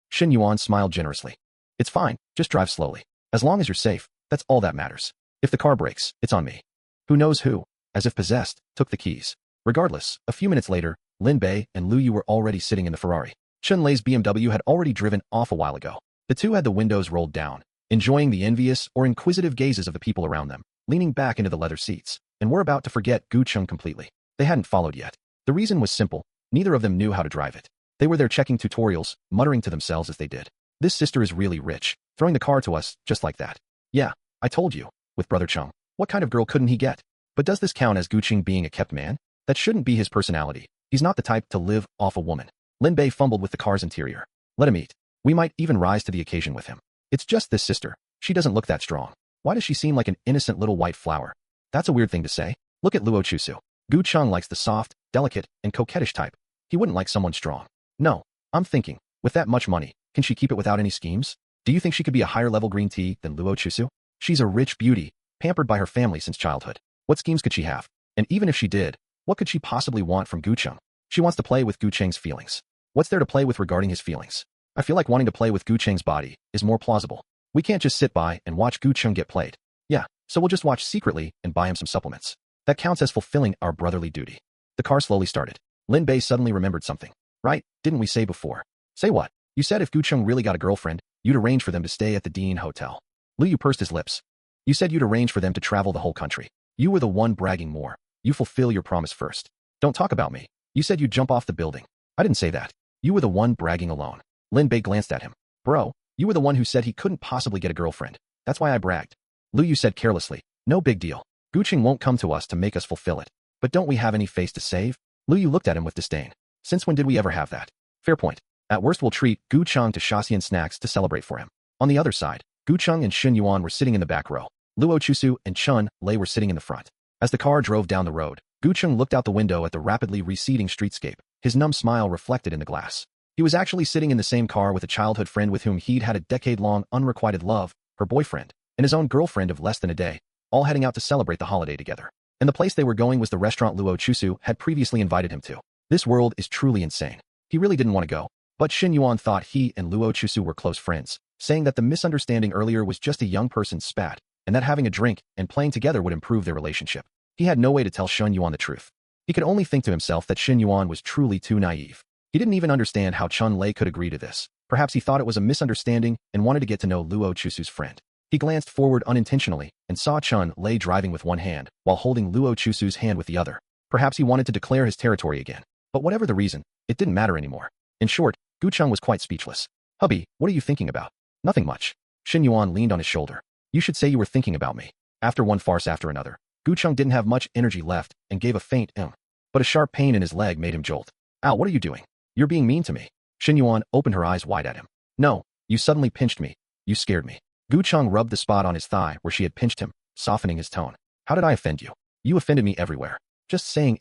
Shen Yuan smiled generously. "It's fine, just drive slowly. As long as you're safe, that's all that matters. If the car breaks, it's on me." Who knows who, as if possessed, took the keys. Regardless, a few minutes later, Lin Bei and Lu Yu were already sitting in the Ferrari. Shen Lei's BMW had already driven off a while ago. The two had the windows rolled down, enjoying the envious or inquisitive gazes of the people around them, leaning back into the leather seats, and were about to forget Gu Cheng completely. They hadn't followed yet. The reason was simple. Neither of them knew how to drive it. They were there checking tutorials, muttering to themselves as they did. "This sister is really rich, throwing the car to us, just like that. Yeah, I told you, with Brother Cheng. What kind of girl couldn't he get? But does this count as Gu Cheng being a kept man? That shouldn't be his personality. He's not the type to live off a woman." Lin Bei fumbled with the car's interior. "Let him eat. We might even rise to the occasion with him. It's just this sister. She doesn't look that strong. Why does she seem like an innocent little white flower? That's a weird thing to say. Look at Luo Chusu. Gu Cheng likes the soft, delicate, and coquettish type. He wouldn't like someone strong. No, I'm thinking, with that much money, can she keep it without any schemes? Do you think she could be a higher-level green tea than Luo Chusu? She's a rich beauty, pampered by her family since childhood. What schemes could she have? And even if she did, what could she possibly want from Gu Cheng? She wants to play with Gu Cheng's feelings. What's there to play with regarding his feelings? I feel like wanting to play with Gu Cheng's body is more plausible. We can't just sit by and watch Gu Cheng get played. Yeah, so we'll just watch secretly and buy him some supplements. That counts as fulfilling our brotherly duty." The car slowly started. Lin Bei suddenly remembered something. "Right, didn't we say before?" "Say what?" "You said if Gu Cheng really got a girlfriend, you'd arrange for them to stay at the Dean Hotel." Lu Yu pursed his lips. "You said you'd arrange for them to travel the whole country. You were the one bragging more. You fulfill your promise first. Don't talk about me. You said you'd jump off the building." "I didn't say that. You were the one bragging alone." Lin Bei glanced at him. "Bro, you were the one who said he couldn't possibly get a girlfriend. That's why I bragged." Lu Yu said carelessly, "No big deal. Gu Cheng won't come to us to make us fulfill it. But don't we have any face to save?" Lu Yu looked at him with disdain. "Since when did we ever have that?" "Fair point. At worst we'll treat Gu Cheng to Shaxian snacks to celebrate for him." On the other side, Gu Cheng and Shen Yuan were sitting in the back row. Luo Chusu and Shen Lei were sitting in the front. As the car drove down the road, Gu Cheng looked out the window at the rapidly receding streetscape, his numb smile reflected in the glass. He was actually sitting in the same car with a childhood friend with whom he'd had a decade-long unrequited love, her boyfriend, and his own girlfriend of less than a day, all heading out to celebrate the holiday together. And the place they were going was the restaurant Luo Chusu had previously invited him to. This world is truly insane. He really didn't want to go, but Shen Yuan thought he and Luo Chusu were close friends, saying that the misunderstanding earlier was just a young person's spat, and that having a drink and playing together would improve their relationship. He had no way to tell Shen Yuan the truth. He could only think to himself that Shen Yuan was truly too naive. He didn't even understand how Shen Lei could agree to this. Perhaps he thought it was a misunderstanding and wanted to get to know Luo Chusu's friend. He glanced forward unintentionally and saw Shen Lei driving with one hand while holding Luo Chusu's hand with the other. Perhaps he wanted to declare his territory again. But whatever the reason, it didn't matter anymore. In short, Gu Cheng was quite speechless. "Hubby, what are you thinking about?" "Nothing much." Shen Yuan leaned on his shoulder. "You should say you were thinking about me." After one farce after another, Gu Cheng didn't have much energy left and gave a faint but a sharp pain in his leg made him jolt. Ow, what are you doing? You're being mean to me. Shen Yuan opened her eyes wide at him. No, you suddenly pinched me. You scared me. Gu Cheng rubbed the spot on his thigh where she had pinched him, softening his tone. How did I offend you? You offended me everywhere. Just saying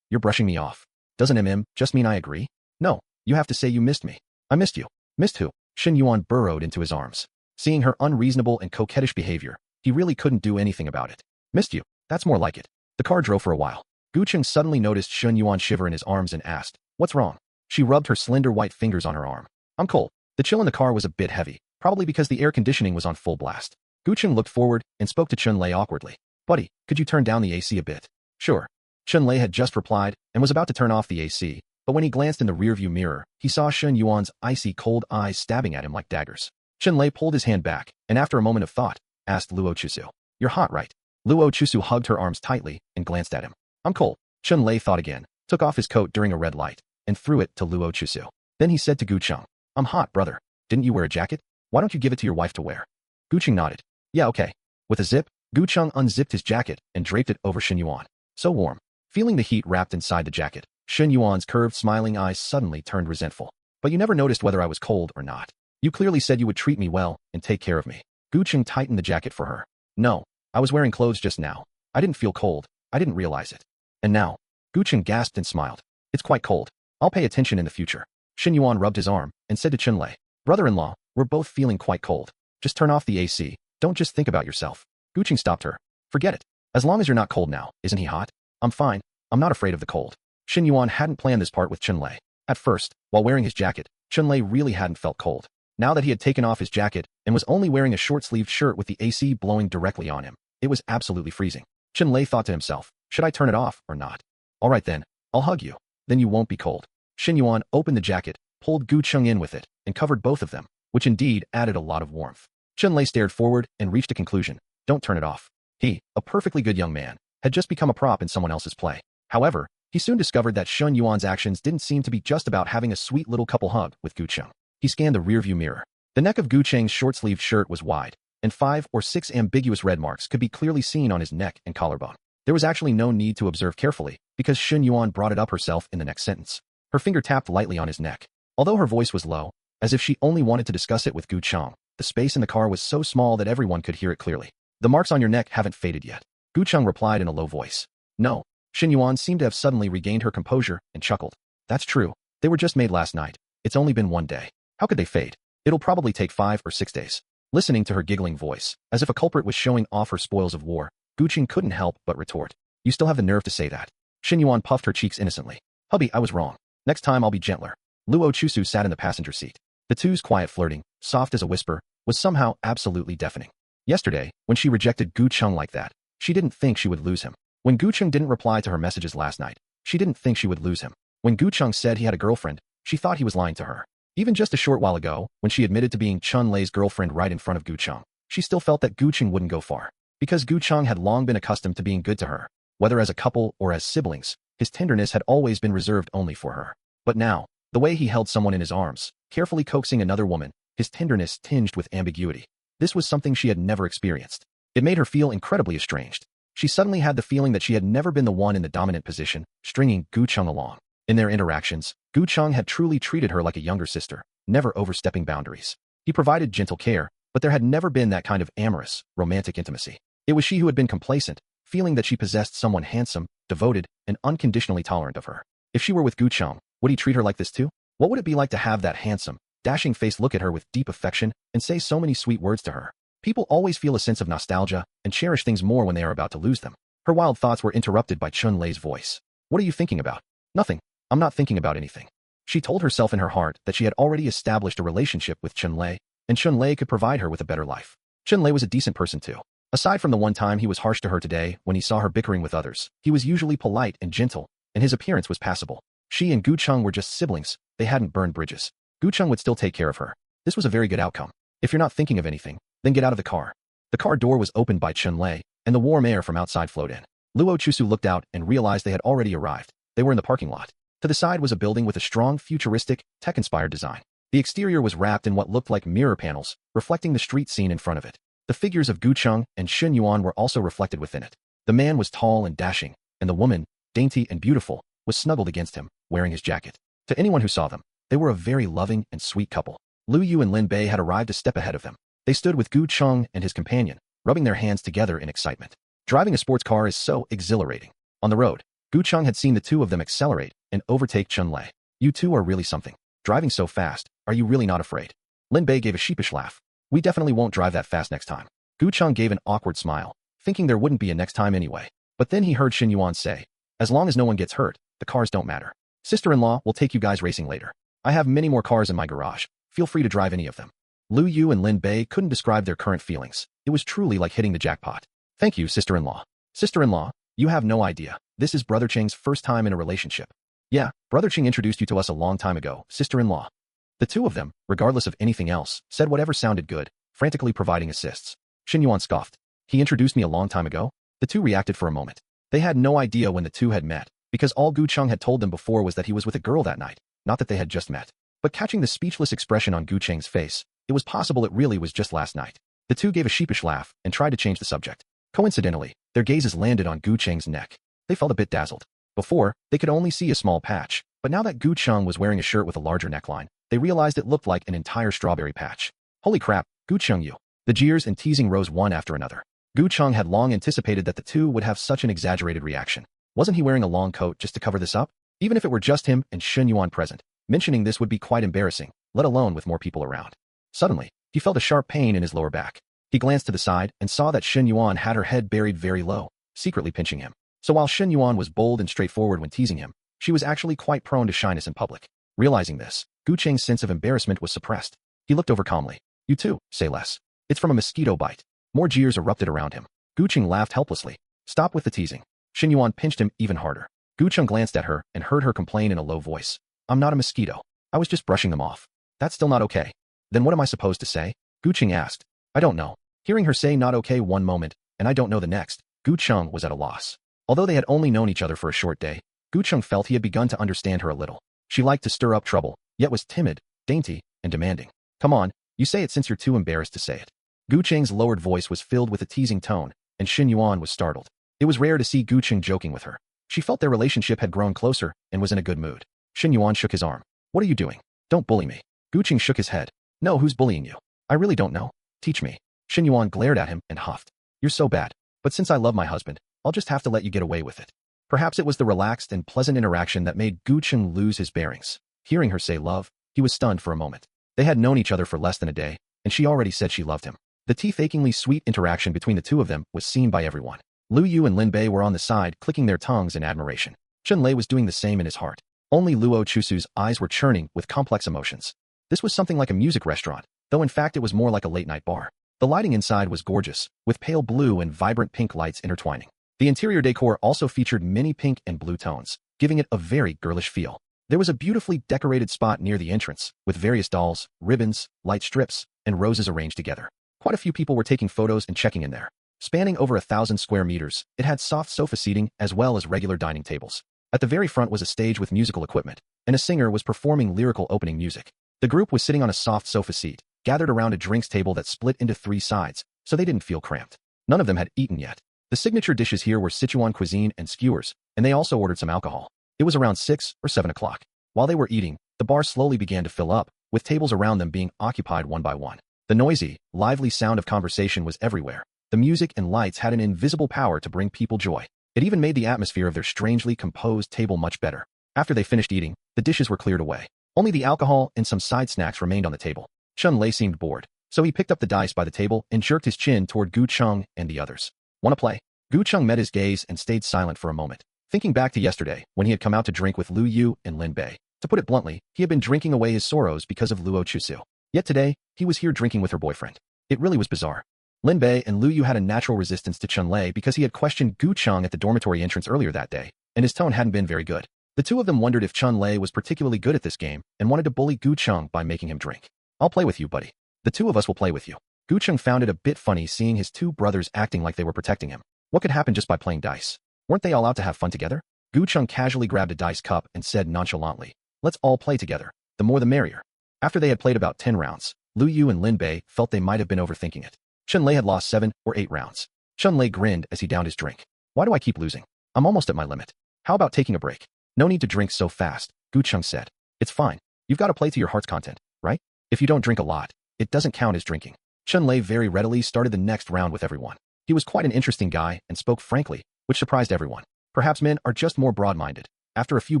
you're brushing me off. Doesn't just mean I agree? No, you have to say you missed me. I missed you. Missed who? Shen Yuan burrowed into his arms. Seeing her unreasonable and coquettish behavior, he really couldn't do anything about it. Missed you. That's more like it. The car drove for a while. Gu Cheng suddenly noticed Shen Yuan shiver in his arms and asked, what's wrong? She rubbed her slender white fingers on her arm. I'm cold. The chill in the car was a bit heavy, probably because the air conditioning was on full blast. Gu Cheng looked forward and spoke to Chun-Lei awkwardly. Buddy, could you turn down the AC a bit? Sure. Chun-Lei had just replied and was about to turn off the AC, but when he glanced in the rearview mirror, he saw Shen Yuan's icy cold eyes stabbing at him like daggers. Chun-Lei pulled his hand back and after a moment of thought, asked Luo Chusu. You're hot, right? Luo Chusu hugged her arms tightly and glanced at him. I'm cold. Chun-Lei thought again, took off his coat during a red light, and threw it to Luo Chusu. Then he said to Gu Cheng, I'm hot, brother. Didn't you wear a jacket? Why don't you give it to your wife to wear? Gu Cheng nodded. Yeah, okay. With a zip, Gu Cheng unzipped his jacket and draped it over Shen Yuan. So warm. Feeling the heat wrapped inside the jacket, Shen Yuan's curved smiling eyes suddenly turned resentful. But you never noticed whether I was cold or not. You clearly said you would treat me well and take care of me. Gu Cheng tightened the jacket for her. No, I was wearing clothes just now. I didn't feel cold. I didn't realize it. And now, Gu Cheng gasped and smiled. It's quite cold. I'll pay attention in the future. Shen Yuan rubbed his arm and said to Chun-Lei, brother-in-law, we're both feeling quite cold. Just turn off the AC. Don't just think about yourself. Gu Cheng stopped her. Forget it. As long as you're not cold now, isn't he hot? I'm fine. I'm not afraid of the cold. Shen Yuan hadn't planned this part with Chun-Lei. At first, while wearing his jacket, Chun-Lei really hadn't felt cold. Now that he had taken off his jacket and was only wearing a short-sleeved shirt with the AC blowing directly on him, it was absolutely freezing. Chun-Lei thought to himself, should I turn it off or not? All right then, I'll hug you. Then you won't be cold. Shen Yuan opened the jacket, pulled Gu Cheng in with it, and covered both of them, which indeed added a lot of warmth. Chun-Lei stared forward and reached a conclusion. Don't turn it off. He, a perfectly good young man, had just become a prop in someone else's play. However, he soon discovered that Shen Yuan's actions didn't seem to be just about having a sweet little couple hug with Gu Cheng. He scanned the rearview mirror. The neck of Gu Cheng's short-sleeved shirt was wide, and 5 or 6 ambiguous red marks could be clearly seen on his neck and collarbone. There was actually no need to observe carefully, because Shen Yuan brought it up herself in the next sentence. Her finger tapped lightly on his neck. Although her voice was low, as if she only wanted to discuss it with Gu Cheng, the space in the car was so small that everyone could hear it clearly. The marks on your neck haven't faded yet. Gu Cheng replied in a low voice. No. Shen Yuan seemed to have suddenly regained her composure and chuckled. That's true. They were just made last night. It's only been one day. How could they fade? It'll probably take 5 or 6 days. Listening to her giggling voice, as if a culprit was showing off her spoils of war, Gu Cheng couldn't help but retort. You still have the nerve to say that. Shen Yuan puffed her cheeks innocently. Hubby, I was wrong. Next time I'll be gentler. Luo Chusu sat in the passenger seat. The two's quiet flirting, soft as a whisper, was somehow absolutely deafening. Yesterday, when she rejected Gu Cheng like that, she didn't think she would lose him. When Gu Cheng didn't reply to her messages last night, she didn't think she would lose him. When Gu Cheng said he had a girlfriend, she thought he was lying to her. Even just a short while ago, when she admitted to being Chun-Lei's girlfriend right in front of Gu Cheng, she still felt that Gu Cheng wouldn't go far. Because Gu Cheng had long been accustomed to being good to her, whether as a couple or as siblings, his tenderness had always been reserved only for her. But now, the way he held someone in his arms, carefully coaxing another woman, his tenderness tinged with ambiguity. This was something she had never experienced. It made her feel incredibly estranged. She suddenly had the feeling that she had never been the one in the dominant position, stringing Gu Cheng along. In their interactions, Gu Cheng had truly treated her like a younger sister, never overstepping boundaries. He provided gentle care, but there had never been that kind of amorous, romantic intimacy. It was she who had been complacent, feeling that she possessed someone handsome, devoted, and unconditionally tolerant of her. If she were with Gu Cheng, would he treat her like this too? What would it be like to have that handsome, dashing face look at her with deep affection and say so many sweet words to her? People always feel a sense of nostalgia and cherish things more when they are about to lose them. Her wild thoughts were interrupted by Chun-Lei's voice. What are you thinking about? Nothing. I'm not thinking about anything. She told herself in her heart that she had already established a relationship with Chun-Lei, and Chun-Lei could provide her with a better life. Chun-Lei was a decent person too. Aside from the one time he was harsh to her today when he saw her bickering with others, he was usually polite and gentle, and his appearance was passable. She and Gu Cheng were just siblings. They hadn't burned bridges. Gu Cheng would still take care of her. This was a very good outcome. If you're not thinking of anything, then get out of the car. The car door was opened by Chun-Lei, and the warm air from outside flowed in. Luo Chusu looked out and realized they had already arrived. They were in the parking lot. To the side was a building with a strong, futuristic, tech-inspired design. The exterior was wrapped in what looked like mirror panels, reflecting the street scene in front of it. The figures of Gu Cheng and Shen Yuan were also reflected within it. The man was tall and dashing, and the woman, dainty and beautiful, was snuggled against him, wearing his jacket. To anyone who saw them, they were a very loving and sweet couple. Lu Yu and Lin Bei had arrived a step ahead of them. They stood with Gu Cheng and his companion, rubbing their hands together in excitement. Driving a sports car is so exhilarating. On the road, Gu Cheng had seen the two of them accelerate and overtake Chun Lei. You two are really something. Driving so fast, are you really not afraid? Lin Bei gave a sheepish laugh. We definitely won't drive that fast next time. Gu Cheng gave an awkward smile, thinking there wouldn't be a next time anyway. But then he heard Shen Yuan say, as long as no one gets hurt, the cars don't matter. Sister-in-law will take you guys racing later. I have many more cars in my garage. Feel free to drive any of them. Lu Yu and Lin Bei couldn't describe their current feelings. It was truly like hitting the jackpot. Thank you, sister-in-law. Sister-in-law, you have no idea. This is Brother Cheng's first time in a relationship. Yeah, Brother Cheng introduced you to us a long time ago, sister-in-law. The two of them, regardless of anything else, said whatever sounded good, frantically providing assists. Shen Yuan scoffed. He introduced me a long time ago? The two reacted for a moment. They had no idea when the two had met, because all Gu Cheng had told them before was that he was with a girl that night, not that they had just met. But catching the speechless expression on Gu Cheng's face, it was possible it really was just last night. The two gave a sheepish laugh and tried to change the subject. Coincidentally, their gazes landed on Gu Cheng's neck. They felt a bit dazzled. Before, they could only see a small patch, but now that Gu Cheng was wearing a shirt with a larger neckline, they realized it looked like an entire strawberry patch. Holy crap, Gu Cheng you. The jeers and teasing rose one after another. Gu Cheng had long anticipated that the two would have such an exaggerated reaction. Wasn't he wearing a long coat just to cover this up? Even if it were just him and Shen Yuan present, mentioning this would be quite embarrassing, let alone with more people around. Suddenly, he felt a sharp pain in his lower back. He glanced to the side and saw that Shen Yuan had her head buried very low, secretly pinching him. So while Shen Yuan was bold and straightforward when teasing him, she was actually quite prone to shyness in public. Realizing this, Gu Cheng's sense of embarrassment was suppressed. He looked over calmly. You too, say less. It's from a mosquito bite. More jeers erupted around him. Gu Cheng laughed helplessly. Stop with the teasing. Shen Yuan pinched him even harder. Gu Cheng glanced at her and heard her complain in a low voice. I'm not a mosquito. I was just brushing them off. That's still not okay. Then what am I supposed to say? Gu Cheng asked. I don't know. Hearing her say not okay one moment, and I don't know the next, Gu Cheng was at a loss. Although they had only known each other for a short day, Gu Cheng felt he had begun to understand her a little. She liked to stir up trouble, yet was timid, dainty, and demanding. Come on, you say it since you're too embarrassed to say it. Gu Cheng's lowered voice was filled with a teasing tone, and Shen Yuan was startled. It was rare to see Gu Cheng joking with her. She felt their relationship had grown closer and was in a good mood. Shen Yuan shook his arm. What are you doing? Don't bully me. Gu Cheng shook his head. No, who's bullying you? I really don't know. Teach me. Shen Yuan glared at him and huffed. You're so bad. But since I love my husband, I'll just have to let you get away with it. Perhaps it was the relaxed and pleasant interaction that made Gu Cheng lose his bearings. Hearing her say love, he was stunned for a moment. They had known each other for less than a day, and she already said she loved him. The teeth-achingly sweet interaction between the two of them was seen by everyone. Lu Yu and Lin Bei were on the side, clicking their tongues in admiration. Chun Lei was doing the same in his heart. Only Luo Chusu's eyes were churning with complex emotions. This was something like a music restaurant, though in fact it was more like a late-night bar. The lighting inside was gorgeous, with pale blue and vibrant pink lights intertwining. The interior decor also featured many pink and blue tones, giving it a very girlish feel. There was a beautifully decorated spot near the entrance, with various dolls, ribbons, light strips, and roses arranged together. Quite a few people were taking photos and checking in there. Spanning over 1,000 square meters, it had soft sofa seating as well as regular dining tables. At the very front was a stage with musical equipment, and a singer was performing lyrical opening music. The group was sitting on a soft sofa seat, gathered around a drinks table that split into 3 sides, so they didn't feel cramped. None of them had eaten yet. The signature dishes here were Sichuan cuisine and skewers, and they also ordered some alcohol. It was around 6 or 7 o'clock. While they were eating, the bar slowly began to fill up, with tables around them being occupied one by one. The noisy, lively sound of conversation was everywhere. The music and lights had an invisible power to bring people joy. It even made the atmosphere of their strangely composed table much better. After they finished eating, the dishes were cleared away. Only the alcohol and some side snacks remained on the table. Chun Lei seemed bored, so he picked up the dice by the table and jerked his chin toward Gu Cheng and the others. Wanna play? Gu Cheng met his gaze and stayed silent for a moment, thinking back to yesterday when he had come out to drink with Lu Yu and Lin Bei. To put it bluntly, he had been drinking away his sorrows because of Luo Chusu. Yet today, he was here drinking with her boyfriend. It really was bizarre. Lin Bei and Lu Yu had a natural resistance to Chun Lei because he had questioned Gu Cheng at the dormitory entrance earlier that day, and his tone hadn't been very good. The two of them wondered if Chun Lei was particularly good at this game and wanted to bully Gu Cheng by making him drink. I'll play with you, buddy. The two of us will play with you. Gu Cheng found it a bit funny seeing his two brothers acting like they were protecting him. What could happen just by playing dice? Weren't they all out to have fun together? Gu Cheng casually grabbed a dice cup and said nonchalantly, let's all play together. The more the merrier. After they had played about 10 rounds, Lu Yu and Lin Bei felt they might have been overthinking it. Chun Lei had lost 7 or 8 rounds. Chun Lei grinned as he downed his drink. Why do I keep losing? I'm almost at my limit. How about taking a break? No need to drink so fast, Gu Cheng said. It's fine. You've got to play to your heart's content, right? If you don't drink a lot, it doesn't count as drinking. Chun-Lei very readily started the next round with everyone. He was quite an interesting guy and spoke frankly, which surprised everyone. Perhaps men are just more broad-minded. After a few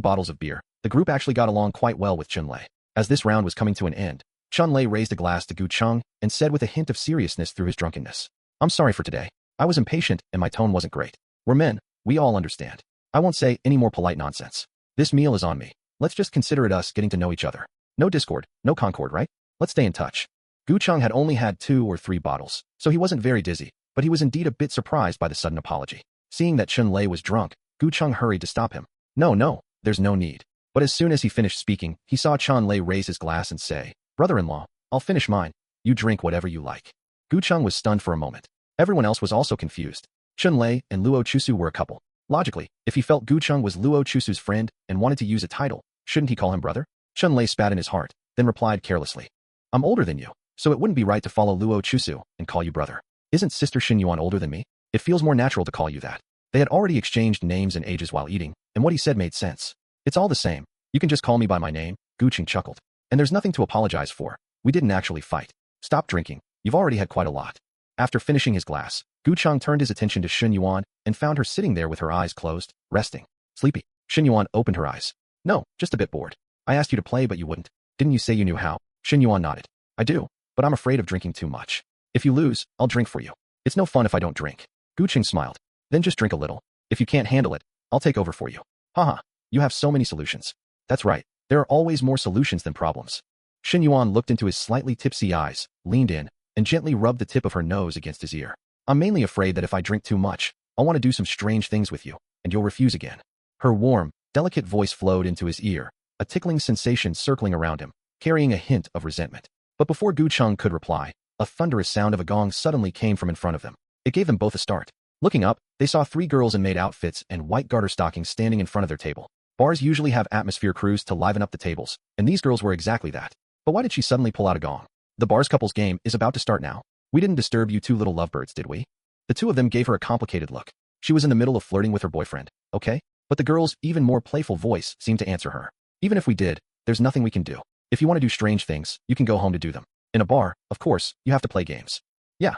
bottles of beer, the group actually got along quite well with Chun-Lei. As this round was coming to an end, Chun-Lei raised a glass to Gu Cheng and said with a hint of seriousness through his drunkenness, I'm sorry for today. I was impatient and my tone wasn't great. We're men, we all understand. I won't say any more polite nonsense. This meal is on me. Let's just consider it us getting to know each other. No discord, no concord, right? Let's stay in touch. Gu Cheng had only had 2 or 3 bottles, so he wasn't very dizzy, but he was indeed a bit surprised by the sudden apology. Seeing that Chun-Lei was drunk, Gu Cheng hurried to stop him. No, there's no need. But as soon as he finished speaking, he saw Chun-Lei raise his glass and say, Brother-in-law, I'll finish mine. You drink whatever you like. Gu Cheng was stunned for a moment. Everyone else was also confused. Chun-Lei and Luo Chusu were a couple. Logically, if he felt Gu Cheng was Luo Chusu's friend and wanted to use a title, shouldn't he call him brother? Chun-Lei spat in his heart, then replied carelessly, I'm older than you, so it wouldn't be right to follow Luo Chusu and call you brother. Isn't Sister Shen Yuan older than me? It feels more natural to call you that. They had already exchanged names and ages while eating, and what he said made sense. It's all the same. You can just call me by my name, Gu Cheng chuckled. And there's nothing to apologize for. We didn't actually fight. Stop drinking. You've already had quite a lot. After finishing his glass, Gu Cheng turned his attention to Shen Yuan and found her sitting there with her eyes closed, resting. Sleepy. Shen Yuan opened her eyes. No, just a bit bored. I asked you to play but you wouldn't. Didn't you say you knew how? Shen Yuan nodded. I do, but I'm afraid of drinking too much. If you lose, I'll drink for you. It's no fun if I don't drink. Gu Cheng smiled. Then just drink a little. If you can't handle it, I'll take over for you. Haha, you have so many solutions. That's right, there are always more solutions than problems. Shen Yuan looked into his slightly tipsy eyes, leaned in, and gently rubbed the tip of her nose against his ear. I'm mainly afraid that if I drink too much, I'll want to do some strange things with you, and you'll refuse again. Her warm, delicate voice flowed into his ear, a tickling sensation circling around him, carrying a hint of resentment. But before Gu Cheng could reply, a thunderous sound of a gong suddenly came from in front of them. It gave them both a start. Looking up, they saw 3 girls in maid outfits and white garter stockings standing in front of their table. Bars usually have atmosphere crews to liven up the tables, and these girls were exactly that. But why did she suddenly pull out a gong? The bar's couples game is about to start now. We didn't disturb you 2 little lovebirds, did we? The 2 of them gave her a complicated look. She was in the middle of flirting with her boyfriend, okay? But the girl's even more playful voice seemed to answer her. Even if we did, there's nothing we can do. If you want to do strange things, you can go home to do them. In a bar, of course, you have to play games. Yeah,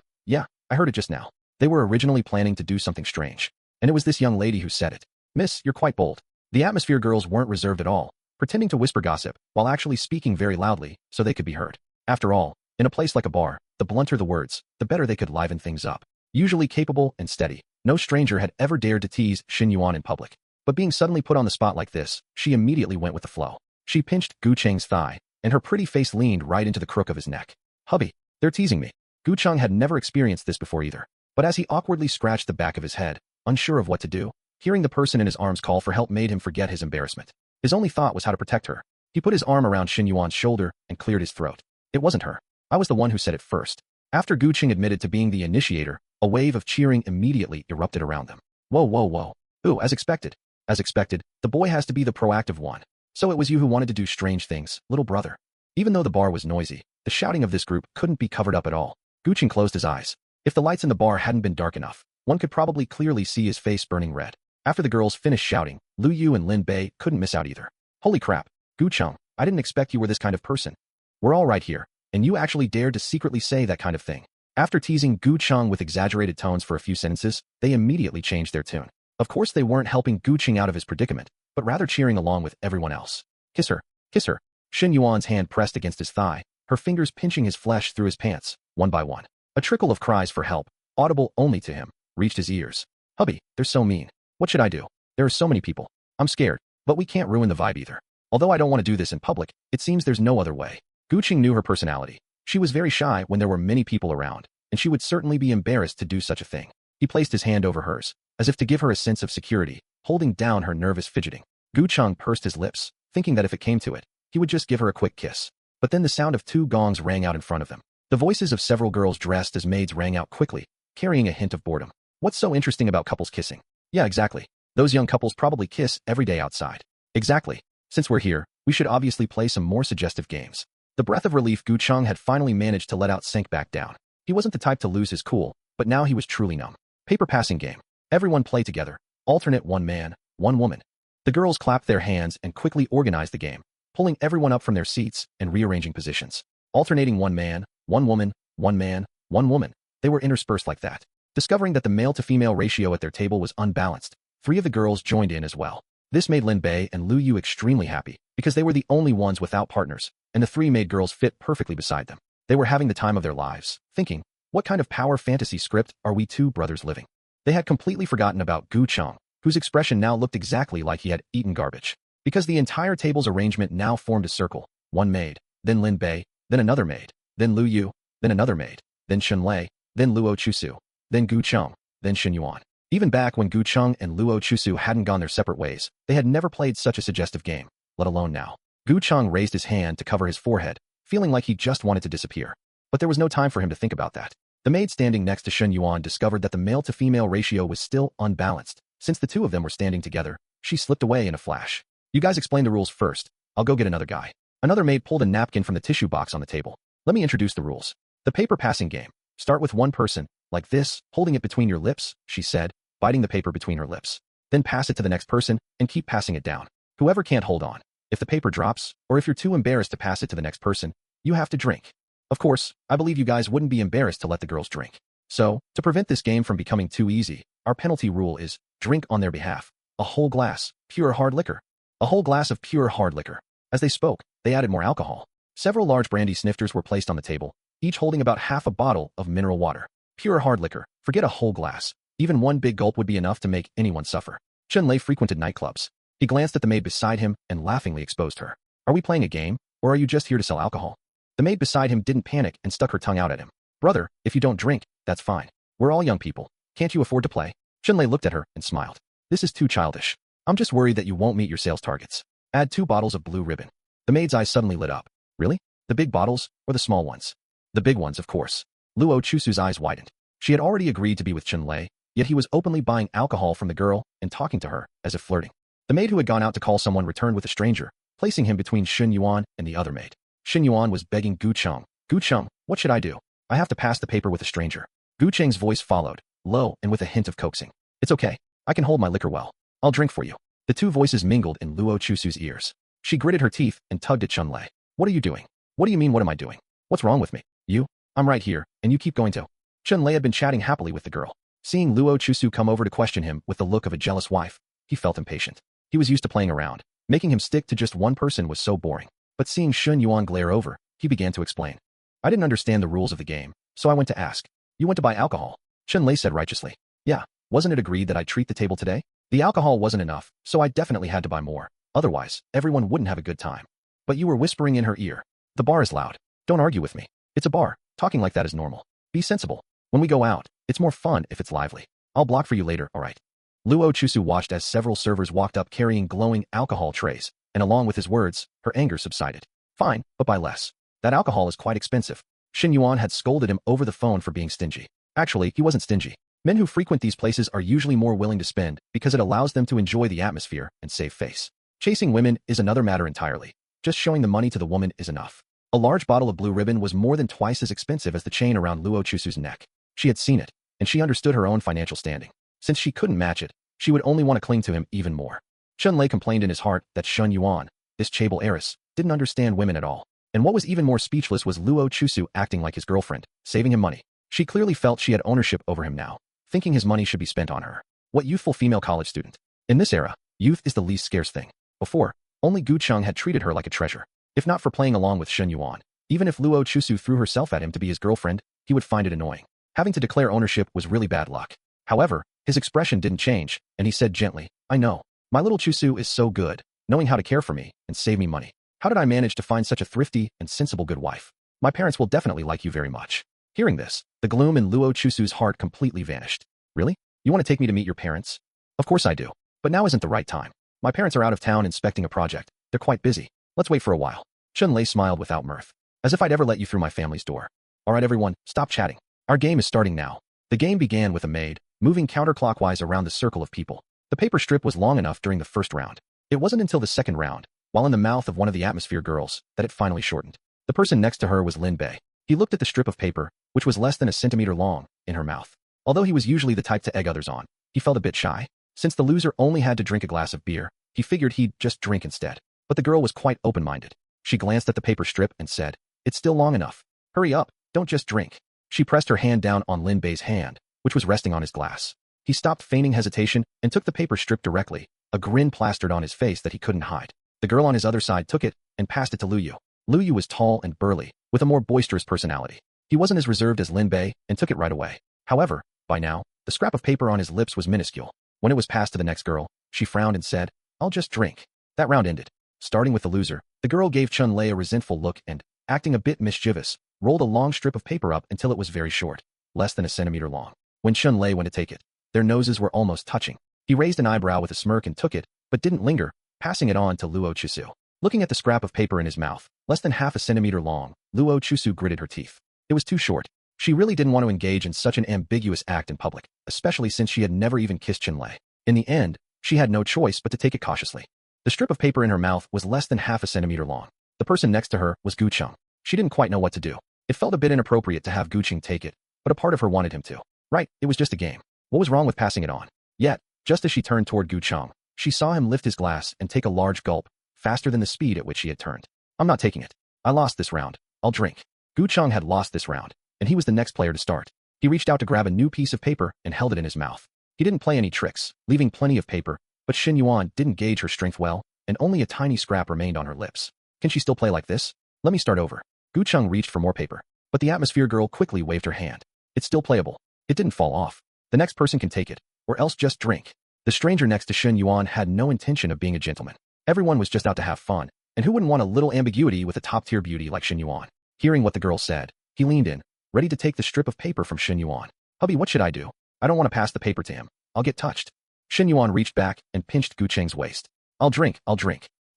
I heard it just now. They were originally planning to do something strange. And it was this young lady who said it. Miss, you're quite bold. The atmosphere girls weren't reserved at all, pretending to whisper gossip while actually speaking very loudly so they could be heard. After all, in a place like a bar, the blunter the words, the better they could liven things up. Usually capable and steady, no stranger had ever dared to tease Shen Yuan in public. But being suddenly put on the spot like this, she immediately went with the flow. She pinched Gu Cheng's thigh, and her pretty face leaned right into the crook of his neck. Hubby, they're teasing me. Gu Cheng had never experienced this before either. But as he awkwardly scratched the back of his head, unsure of what to do, hearing the person in his arms call for help made him forget his embarrassment. His only thought was how to protect her. He put his arm around Shen Yuan's shoulder and cleared his throat. It wasn't her. I was the one who said it first. After Gu Cheng admitted to being the initiator, a wave of cheering immediately erupted around them. Whoa. Ooh, as expected. As expected, the boy has to be the proactive one. So it was you who wanted to do strange things, little brother. Even though the bar was noisy, the shouting of this group couldn't be covered up at all. Gu Cheng closed his eyes. If the lights in the bar hadn't been dark enough, one could probably clearly see his face burning red. After the girls finished shouting, Lu Yu and Lin Bei couldn't miss out either. Holy crap, Gu Cheng, I didn't expect you were this kind of person. We're all right here, and you actually dared to secretly say that kind of thing. After teasing Gu Cheng with exaggerated tones for a few sentences, they immediately changed their tune. Of course they weren't helping Gu Cheng out of his predicament, but rather cheering along with everyone else. Kiss her. Kiss her. Shen Yuan's hand pressed against his thigh, her fingers pinching his flesh through his pants, one by one. A trickle of cries for help, audible only to him, reached his ears. Hubby, they're so mean. What should I do? There are so many people. I'm scared, but we can't ruin the vibe either. Although I don't want to do this in public, it seems there's no other way. Gu Cheng knew her personality. She was very shy when there were many people around, and she would certainly be embarrassed to do such a thing. He placed his hand over hers, as if to give her a sense of security, holding down her nervous fidgeting. Gu Cheng pursed his lips, thinking that if it came to it, he would just give her a quick kiss. But then the sound of 2 gongs rang out in front of them. The voices of several girls dressed as maids rang out quickly, carrying a hint of boredom. What's so interesting about couples kissing? Yeah, exactly. Those young couples probably kiss every day outside. Exactly. Since we're here, we should obviously play some more suggestive games. The breath of relief Gu Cheng had finally managed to let out sank back down. He wasn't the type to lose his cool, but now he was truly numb. Paper passing game. Everyone play together. Alternate one man, one woman. The girls clapped their hands and quickly organized the game, pulling everyone up from their seats and rearranging positions. Alternating one man, one woman, one man, one woman. They were interspersed like that. Discovering that the male-to-female ratio at their table was unbalanced, 3 of the girls joined in as well. This made Lin Bei and Lu Yu extremely happy, because they were the only ones without partners, and the 3 made girls fit perfectly beside them. They were having the time of their lives, thinking, what kind of power fantasy script are we 2 brothers living? They had completely forgotten about Gu Cheng, whose expression now looked exactly like he had eaten garbage. Because the entire table's arrangement now formed a circle. One maid, then Lin Bei, then another maid, then Lu Yu, then another maid, then Shen Lei, then Luo Chusu, then Gu Cheng, then Shen Yuan. Even back when Gu Cheng and Luo Chusu hadn't gone their separate ways, they had never played such a suggestive game, let alone now. Gu Cheng raised his hand to cover his forehead, feeling like he just wanted to disappear. But there was no time for him to think about that. The maid standing next to Shen Yuan discovered that the male-to-female ratio was still unbalanced. Since the 2 of them were standing together, she slipped away in a flash. You guys explain the rules first. I'll go get another guy. Another maid pulled a napkin from the tissue box on the table. Let me introduce the rules. The paper passing game. Start with one person, like this, holding it between your lips, she said, biting the paper between her lips. Then pass it to the next person and keep passing it down. Whoever can't hold on. If the paper drops, or if you're too embarrassed to pass it to the next person, you have to drink. Of course, I believe you guys wouldn't be embarrassed to let the girls drink. So, to prevent this game from becoming too easy, our penalty rule is, drink on their behalf. A whole glass, pure hard liquor. A whole glass of pure hard liquor. As they spoke, they added more alcohol. Several large brandy snifters were placed on the table, each holding about half a bottle of mineral water. Pure hard liquor. Forget a whole glass. Even one big gulp would be enough to make anyone suffer. Chen Lei frequented nightclubs. He glanced at the maid beside him and laughingly exposed her. Are we playing a game, or are you just here to sell alcohol? The maid beside him didn't panic and stuck her tongue out at him. Brother, if you don't drink, that's fine. We're all young people. Can't you afford to play? Chen Lei looked at her and smiled. This is too childish. I'm just worried that you won't meet your sales targets. Add 2 bottles of blue ribbon. The maid's eyes suddenly lit up. Really? The big bottles, or the small ones? The big ones, of course. Luo Chusu's eyes widened. She had already agreed to be with Chen Lei, yet he was openly buying alcohol from the girl and talking to her, as if flirting. The maid who had gone out to call someone returned with a stranger, placing him between Shen Yuan and the other maid. Shen Yuan was begging Gu Cheng. Gu Cheng, what should I do? I have to pass the paper with a stranger. Gu Cheng's voice followed, low and with a hint of coaxing. It's okay. I can hold my liquor well. I'll drink for you. The 2 voices mingled in Luo Chusu's ears. She gritted her teeth and tugged at Chen Lei. What are you doing? What do you mean what am I doing? What's wrong with me? You? I'm right here, and you keep going to. Chen Lei had been chatting happily with the girl. Seeing Luo Chusu come over to question him with the look of a jealous wife, he felt impatient. He was used to playing around. Making him stick to just one person was so boring. But seeing Shen Yuan glare over, he began to explain. I didn't understand the rules of the game, so I went to ask. You went to buy alcohol? Chen Lei said righteously. Yeah, wasn't it agreed that I'd treat the table today? The alcohol wasn't enough, so I definitely had to buy more. Otherwise, everyone wouldn't have a good time. But you were whispering in her ear. The bar is loud. Don't argue with me. It's a bar. Talking like that is normal. Be sensible. When we go out, it's more fun if it's lively. I'll block for you later, alright? Luo Chusu watched as several servers walked up carrying glowing alcohol trays, and along with his words, her anger subsided. Fine, but buy less. That alcohol is quite expensive. Shen Yuan had scolded him over the phone for being stingy. Actually, he wasn't stingy. Men who frequent these places are usually more willing to spend because it allows them to enjoy the atmosphere and save face. Chasing women is another matter entirely. Just showing the money to the woman is enough. A large bottle of blue ribbon was more than twice as expensive as the chain around Luo Chusu's neck. She had seen it, and she understood her own financial standing. Since she couldn't match it, she would only want to cling to him even more. Chen Lei complained in his heart that Shen Yuan, this chaebol heiress, didn't understand women at all. And what was even more speechless was Luo Chusu acting like his girlfriend, saving him money. She clearly felt she had ownership over him now, thinking his money should be spent on her. What youthful female college student? In this era, youth is the least scarce thing. Before, only Gu Cheng had treated her like a treasure. If not for playing along with Shen Yuan, even if Luo Chusu threw herself at him to be his girlfriend, he would find it annoying. Having to declare ownership was really bad luck. However, his expression didn't change, and he said gently, I know. My little Chusu is so good, knowing how to care for me and save me money. How did I manage to find such a thrifty and sensible good wife? My parents will definitely like you very much. Hearing this, the gloom in Luo Chusu's heart completely vanished. Really? You want to take me to meet your parents? Of course I do. But now isn't the right time. My parents are out of town inspecting a project. They're quite busy. Let's wait for a while. Chen Lei smiled without mirth. As if I'd ever let you through my family's door. Alright everyone, stop chatting. Our game is starting now. The game began with a maid, moving counterclockwise around the circle of people. The paper strip was long enough during the first round. It wasn't until the second round, while in the mouth of one of the atmosphere girls, that it finally shortened. The person next to her was Lin Bei. He looked at the strip of paper, which was less than a centimeter long, in her mouth. Although he was usually the type to egg others on, He felt a bit shy. Since the loser only had to drink a glass of beer, he figured he'd just drink instead. But the girl was quite open-minded. She glanced at the paper strip and said, "It's still long enough. Hurry up, don't just drink." She pressed her hand down on Lin Bei's hand, which was resting on his glass. He stopped feigning hesitation and took the paper strip directly, a grin plastered on his face that he couldn't hide. The girl on his other side took it and passed it to Luo. Luo was tall and burly, with a more boisterous personality. He wasn't as reserved as Lin Bei and took it right away. However, by now, the scrap of paper on his lips was minuscule. When it was passed to the next girl, she frowned and said, "I'll just drink." That round ended. Starting with the loser, the girl gave Chun-Lei a resentful look and, acting a bit mischievous, rolled a long strip of paper up until it was very short, less than a centimeter long. When Chun-Lei went to take it, their noses were almost touching. He raised an eyebrow with a smirk and took it, but didn't linger, passing it on to Luo Chusu. Looking at the scrap of paper in his mouth, less than half a centimeter long, Luo Chusu gritted her teeth. It was too short. She really didn't want to engage in such an ambiguous act in public, especially since she had never even kissed Chun-Lei. In the end, she had no choice but to take it cautiously. The strip of paper in her mouth was less than half a centimeter long. The person next to her was Gu Cheng. She didn't quite know what to do. It felt a bit inappropriate to have Gu Cheng take it, but a part of her wanted him to. Right, it was just a game. What was wrong with passing it on? Yet, just as she turned toward Gu Cheng, she saw him lift his glass and take a large gulp, faster than the speed at which he had turned. "I'm not taking it. I lost this round. I'll drink." Gu Cheng had lost this round, and he was the next player to start. He reached out to grab a new piece of paper and held it in his mouth. He didn't play any tricks, leaving plenty of paper, but Shen Yuan didn't gauge her strength well, and only a tiny scrap remained on her lips. Can she still play like this? Let me start over. Gu Cheng reached for more paper, but the atmosphere girl quickly waved her hand. It's still playable. It didn't fall off. The next person can take it, or else just drink. The stranger next to Shen Yuan had no intention of being a gentleman. Everyone was just out to have fun, and who wouldn't want a little ambiguity with a top-tier beauty like Shen Yuan? Hearing what the girl said, he leaned in, ready to take the strip of paper from Shen Yuan. "Hubby, what should I do? I don't want to pass the paper to him. I'll get touched." Shen Yuan reached back and pinched Gu Cheng's waist. I'll drink.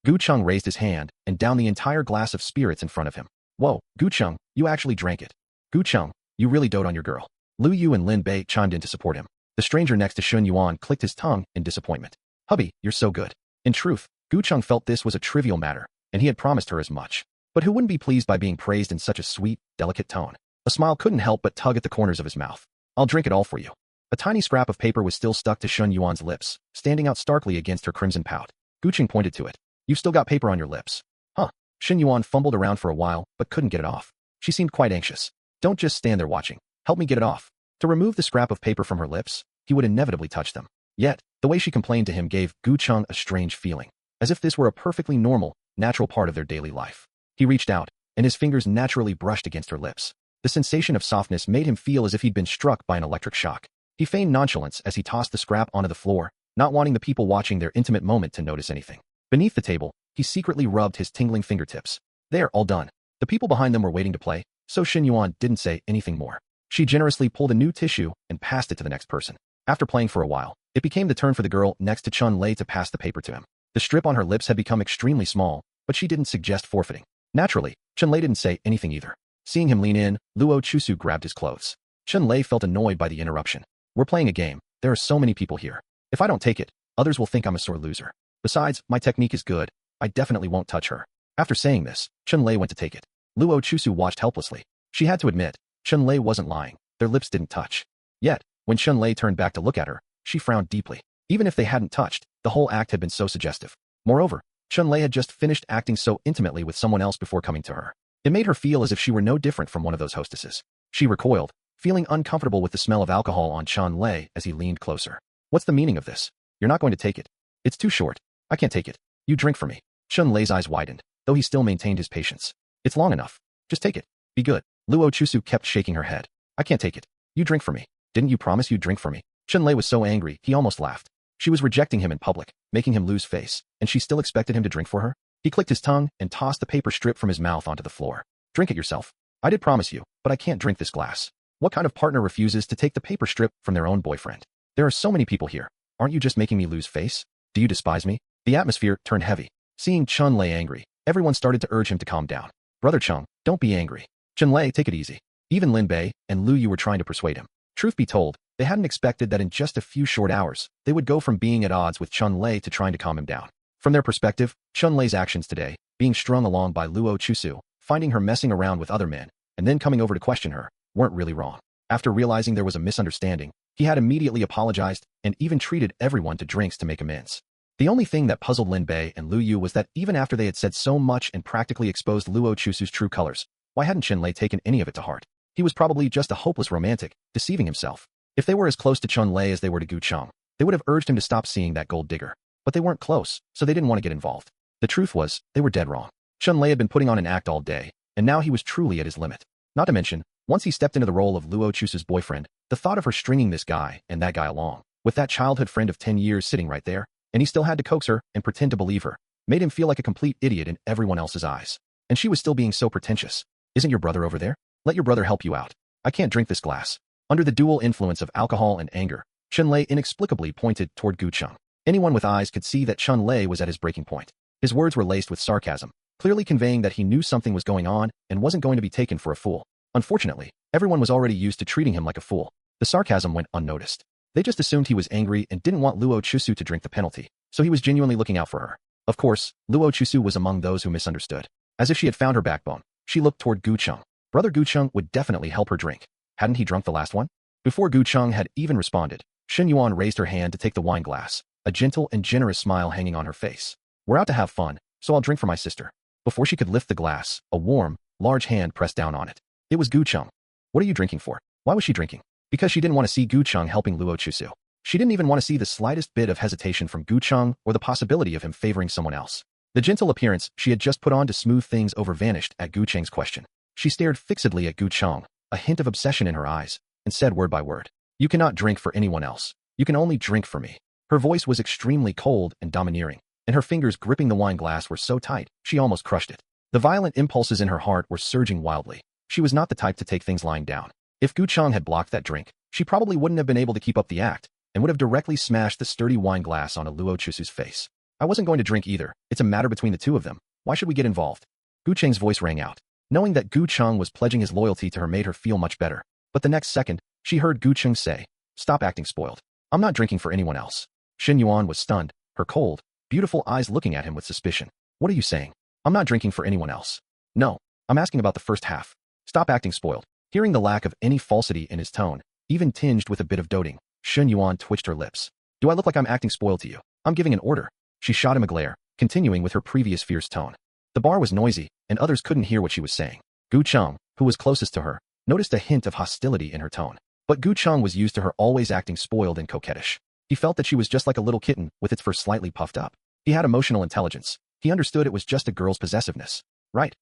Gu Cheng raised his hand and downed the entire glass of spirits in front of him. "Whoa, Gu Cheng, you actually drank it. Gu Cheng, you really dote on your girl." Luo and Lin Bei chimed in to support him. The stranger next to Shen Yuan clicked his tongue in disappointment. "Hubby, you're so good." In truth, Gu Cheng felt this was a trivial matter, and he had promised her as much. But who wouldn't be pleased by being praised in such a sweet, delicate tone? A smile couldn't help but tug at the corners of his mouth. "I'll drink it all for you." A tiny scrap of paper was still stuck to Shen Yuan's lips, standing out starkly against her crimson pout. Gu Cheng pointed to it. "You've still got paper on your lips." "Huh." Shen Yuan fumbled around for a while, but couldn't get it off. She seemed quite anxious. "Don't just stand there watching. Help me get it off." To remove the scrap of paper from her lips, he would inevitably touch them. Yet, the way she complained to him gave Gu Cheng a strange feeling, as if this were a perfectly normal, natural part of their daily life. He reached out, and his fingers naturally brushed against her lips. The sensation of softness made him feel as if he'd been struck by an electric shock. He feigned nonchalance as he tossed the scrap onto the floor, not wanting the people watching their intimate moment to notice anything. Beneath the table, he secretly rubbed his tingling fingertips. There, all done. The people behind them were waiting to play, so Shen Yuan didn't say anything more. She generously pulled a new tissue and passed it to the next person. After playing for a while, it became the turn for the girl next to Chun-Lei to pass the paper to him. The strip on her lips had become extremely small, but she didn't suggest forfeiting. Naturally, Chun-Lei didn't say anything either. Seeing him lean in, Luo Chusu grabbed his clothes. Chun-Lei felt annoyed by the interruption. "We're playing a game. There are so many people here. If I don't take it, others will think I'm a sore loser. Besides, my technique is good. I definitely won't touch her." After saying this, Chun-Lei went to take it. Luo Chusu watched helplessly. She had to admit, Chun-Lei wasn't lying. Their lips didn't touch. Yet, when Chun-Lei turned back to look at her, she frowned deeply. Even if they hadn't touched, the whole act had been so suggestive. Moreover, Chun-Lei had just finished acting so intimately with someone else before coming to her. It made her feel as if she were no different from one of those hostesses. She recoiled, feeling uncomfortable with the smell of alcohol on Chun-Lei as he leaned closer. "What's the meaning of this? You're not going to take it. It's too short. I can't take it. You drink for me." Chun-Lei's eyes widened, though he still maintained his patience. "It's long enough. Just take it. Be good." Luo Chusu kept shaking her head. "I can't take it. You drink for me. Didn't you promise you'd drink for me?" Chun-Lei was so angry, he almost laughed. She was rejecting him in public, making him lose face, and she still expected him to drink for her? He clicked his tongue and tossed the paper strip from his mouth onto the floor. "Drink it yourself. I did promise you, but I can't drink this glass." What kind of partner refuses to take the paper strip from their own boyfriend? "There are so many people here. Aren't you just making me lose face? Do you despise me?" The atmosphere turned heavy. Seeing Chun-Lei angry, everyone started to urge him to calm down. "Brother Chung, don't be angry. Chun-Lei, take it easy." Even Lin Bei and Luo were trying to persuade him. Truth be told, they hadn't expected that in just a few short hours, they would go from being at odds with Chun-Lei to trying to calm him down. From their perspective, Chun-Lei's actions today, being strung along by Luo Chusu, finding her messing around with other men, and then coming over to question her, weren't really wrong. After realizing there was a misunderstanding, He had immediately apologized and even treated everyone to drinks to make amends. The only thing that puzzled Lin Bei and Lu Yu was that even after they had said so much and practically exposed Luo Chusu's true colors, why hadn't Chen Lei taken any of it to heart? He was probably just a hopeless romantic, deceiving himself. If they were as close to Chen Lei as they were to Gu Cheng, they would have urged him to stop seeing that gold digger. But they weren't close, so they didn't want to get involved. The truth was, they were dead wrong. Chen Lei had been putting on an act all day, and now he was truly at his limit. Not to mention, once he stepped into the role of Luo Chusu's boyfriend, the thought of her stringing this guy and that guy along, with that childhood friend of 10 years sitting right there, and he still had to coax her and pretend to believe her, made him feel like a complete idiot in everyone else's eyes. And she was still being so pretentious. Isn't your brother over there? Let your brother help you out. I can't drink this glass. Under the dual influence of alcohol and anger, Chen Lei inexplicably pointed toward Gu Cheng. Anyone with eyes could see that Chen Lei was at his breaking point. His words were laced with sarcasm, clearly conveying that he knew something was going on and wasn't going to be taken for a fool. Unfortunately, everyone was already used to treating him like a fool. The sarcasm went unnoticed. They just assumed he was angry and didn't want Luo Chusu to drink the penalty, so he was genuinely looking out for her. Of course, Luo Chusu was among those who misunderstood. As if she had found her backbone, she looked toward Gu Cheng. Brother Gu Cheng would definitely help her drink. Hadn't he drunk the last one? Before Gu Cheng had even responded, Shen Yuan raised her hand to take the wine glass, a gentle and generous smile hanging on her face. We're out to have fun, so I'll drink for my sister. Before she could lift the glass, a warm, large hand pressed down on it. It was Gu Cheng. What are you drinking for? Why was she drinking? Because she didn't want to see Gu Cheng helping Luo Chusu. She didn't even want to see the slightest bit of hesitation from Gu Cheng or the possibility of him favoring someone else. The gentle appearance she had just put on to smooth things over vanished at Gu Cheng's question. She stared fixedly at Gu Cheng, a hint of obsession in her eyes, and said word by word, "You cannot drink for anyone else. You can only drink for me." Her voice was extremely cold and domineering, and her fingers gripping the wine glass were so tight, she almost crushed it. The violent impulses in her heart were surging wildly. She was not the type to take things lying down. If Gu Cheng had blocked that drink, she probably wouldn't have been able to keep up the act, and would have directly smashed the sturdy wine glass on a Luo Chusu's face. I wasn't going to drink either. It's a matter between the two of them. Why should we get involved? Gu Cheng's voice rang out. Knowing that Gu Cheng was pledging his loyalty to her made her feel much better. But the next second, she heard Gu Cheng say, "Stop acting spoiled. I'm not drinking for anyone else." Shen Yuan was stunned, her cold, beautiful eyes looking at him with suspicion. "What are you saying? I'm not drinking for anyone else." "No, I'm asking about the first half. Stop acting spoiled." Hearing the lack of any falsity in his tone, even tinged with a bit of doting, Shen Yuan twitched her lips. "Do I look like I'm acting spoiled to you? I'm giving an order." She shot him a glare, continuing with her previous fierce tone. The bar was noisy, and others couldn't hear what she was saying. Gu Cheng, who was closest to her, noticed a hint of hostility in her tone. But Gu Cheng was used to her always acting spoiled and coquettish. He felt that she was just like a little kitten with its fur slightly puffed up. He had emotional intelligence. He understood it was just a girl's possessiveness. Right.